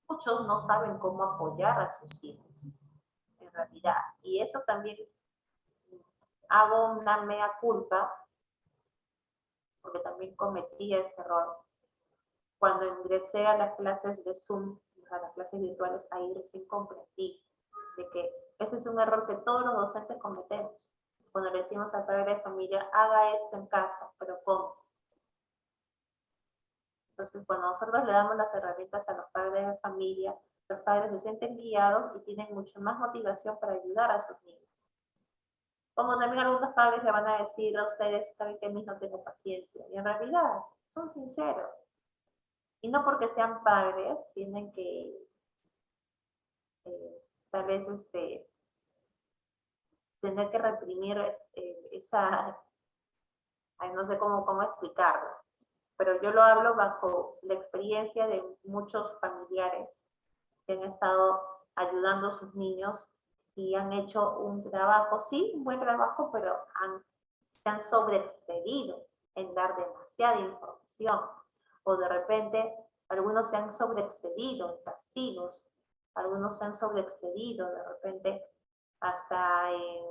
muchos no saben cómo apoyar a sus hijos, en realidad. Y eso también hago una mea culpa, porque también cometí ese error. Cuando ingresé a las clases de Zoom, a las clases virtuales, ahí recién comprendí de que ese es un error que todos los docentes cometemos. Cuando le decimos al padre de familia, haga esto en casa, pero ¿cómo? Entonces, cuando nosotros le damos las herramientas a los padres de familia, los padres se sienten guiados y tienen mucho más motivación para ayudar a sus niños. Como también algunos padres le van a decir a ustedes, saben que a mí no tengo paciencia. Y en realidad, son sinceros. Y no porque sean padres, tienen que tal vez tener que reprimir esa, no sé cómo explicarlo, pero yo lo hablo bajo la experiencia de muchos familiares que han estado ayudando a sus niños y han hecho un trabajo, sí, un buen trabajo, pero se han sobreexcedido en dar demasiada información. O de repente algunos se han sobreexcedido en castigos, algunos se han sobreexcedido de repente hasta en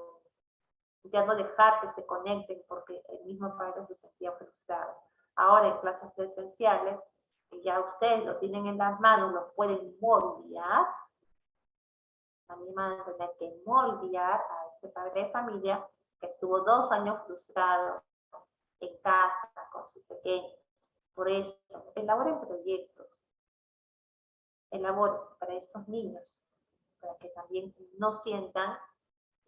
ya no dejar que se conecten porque el mismo padre se sentía frustrado. Ahora en clases presenciales, que ya ustedes lo tienen en las manos, lo pueden moldear, también van a tener que moldear a ese padre de familia que estuvo 2 años frustrado en casa con sus pequeños. Por eso, elaboren proyectos, elaboren para estos niños, para que también no sientan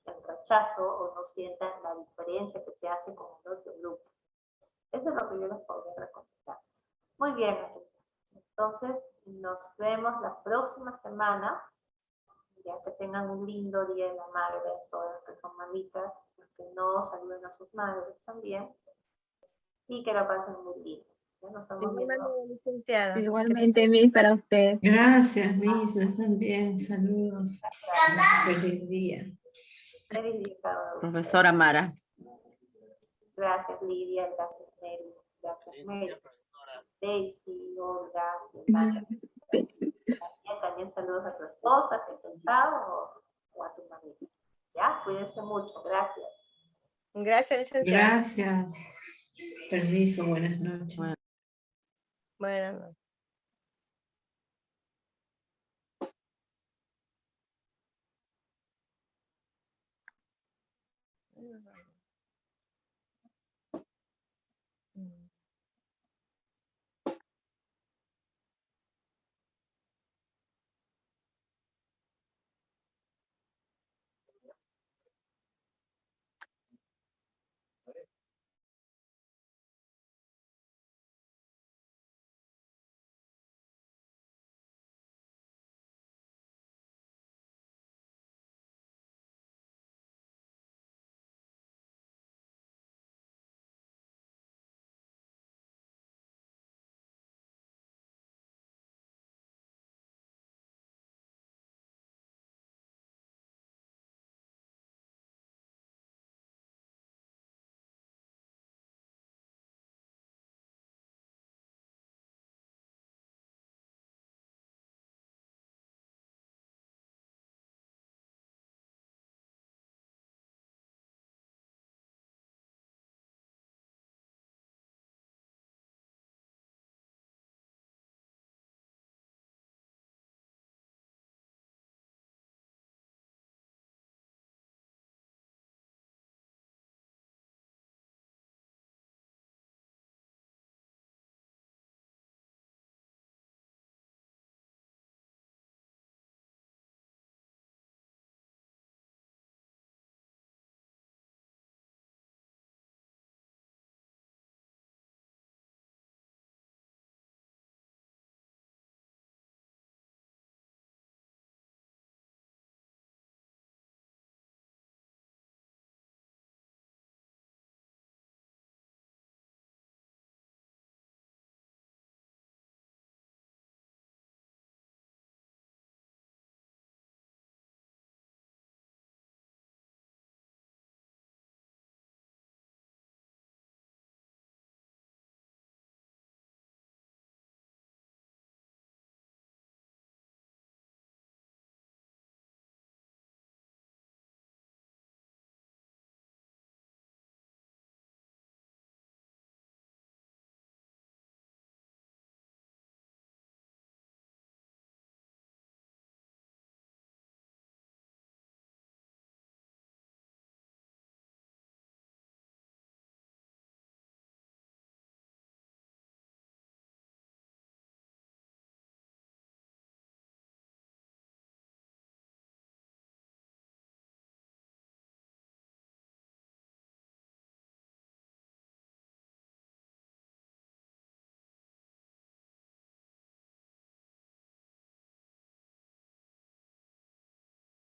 el rechazo o no sientan la diferencia que se hace con el otro grupo. Eso es lo que yo les podría recomendar. Muy bien, amigos. Entonces, nos vemos la próxima semana. Ya que tengan un lindo Día de la Madre, todas las que son mamitas, los que no, saluden a sus madres también. Y que la pasen muy lindo. Ya nos estamos viendo. Licenciada. Igualmente, Miss, para usted. Gracias, Miss, también, saludos. Feliz día. Feliz día cada uno de ustedes. Profesora Mara. Gracias, Lidia. Gracias, Mary. Gracias, Mary. Daisy, Olga, Yolanda. También saludos a tu esposa, si has pensado, o a tu marido. Ya, cuídense mucho. Gracias. Gracias, licenciada. Gracias. Permiso, buenas noches. Bueno. Buenas noches.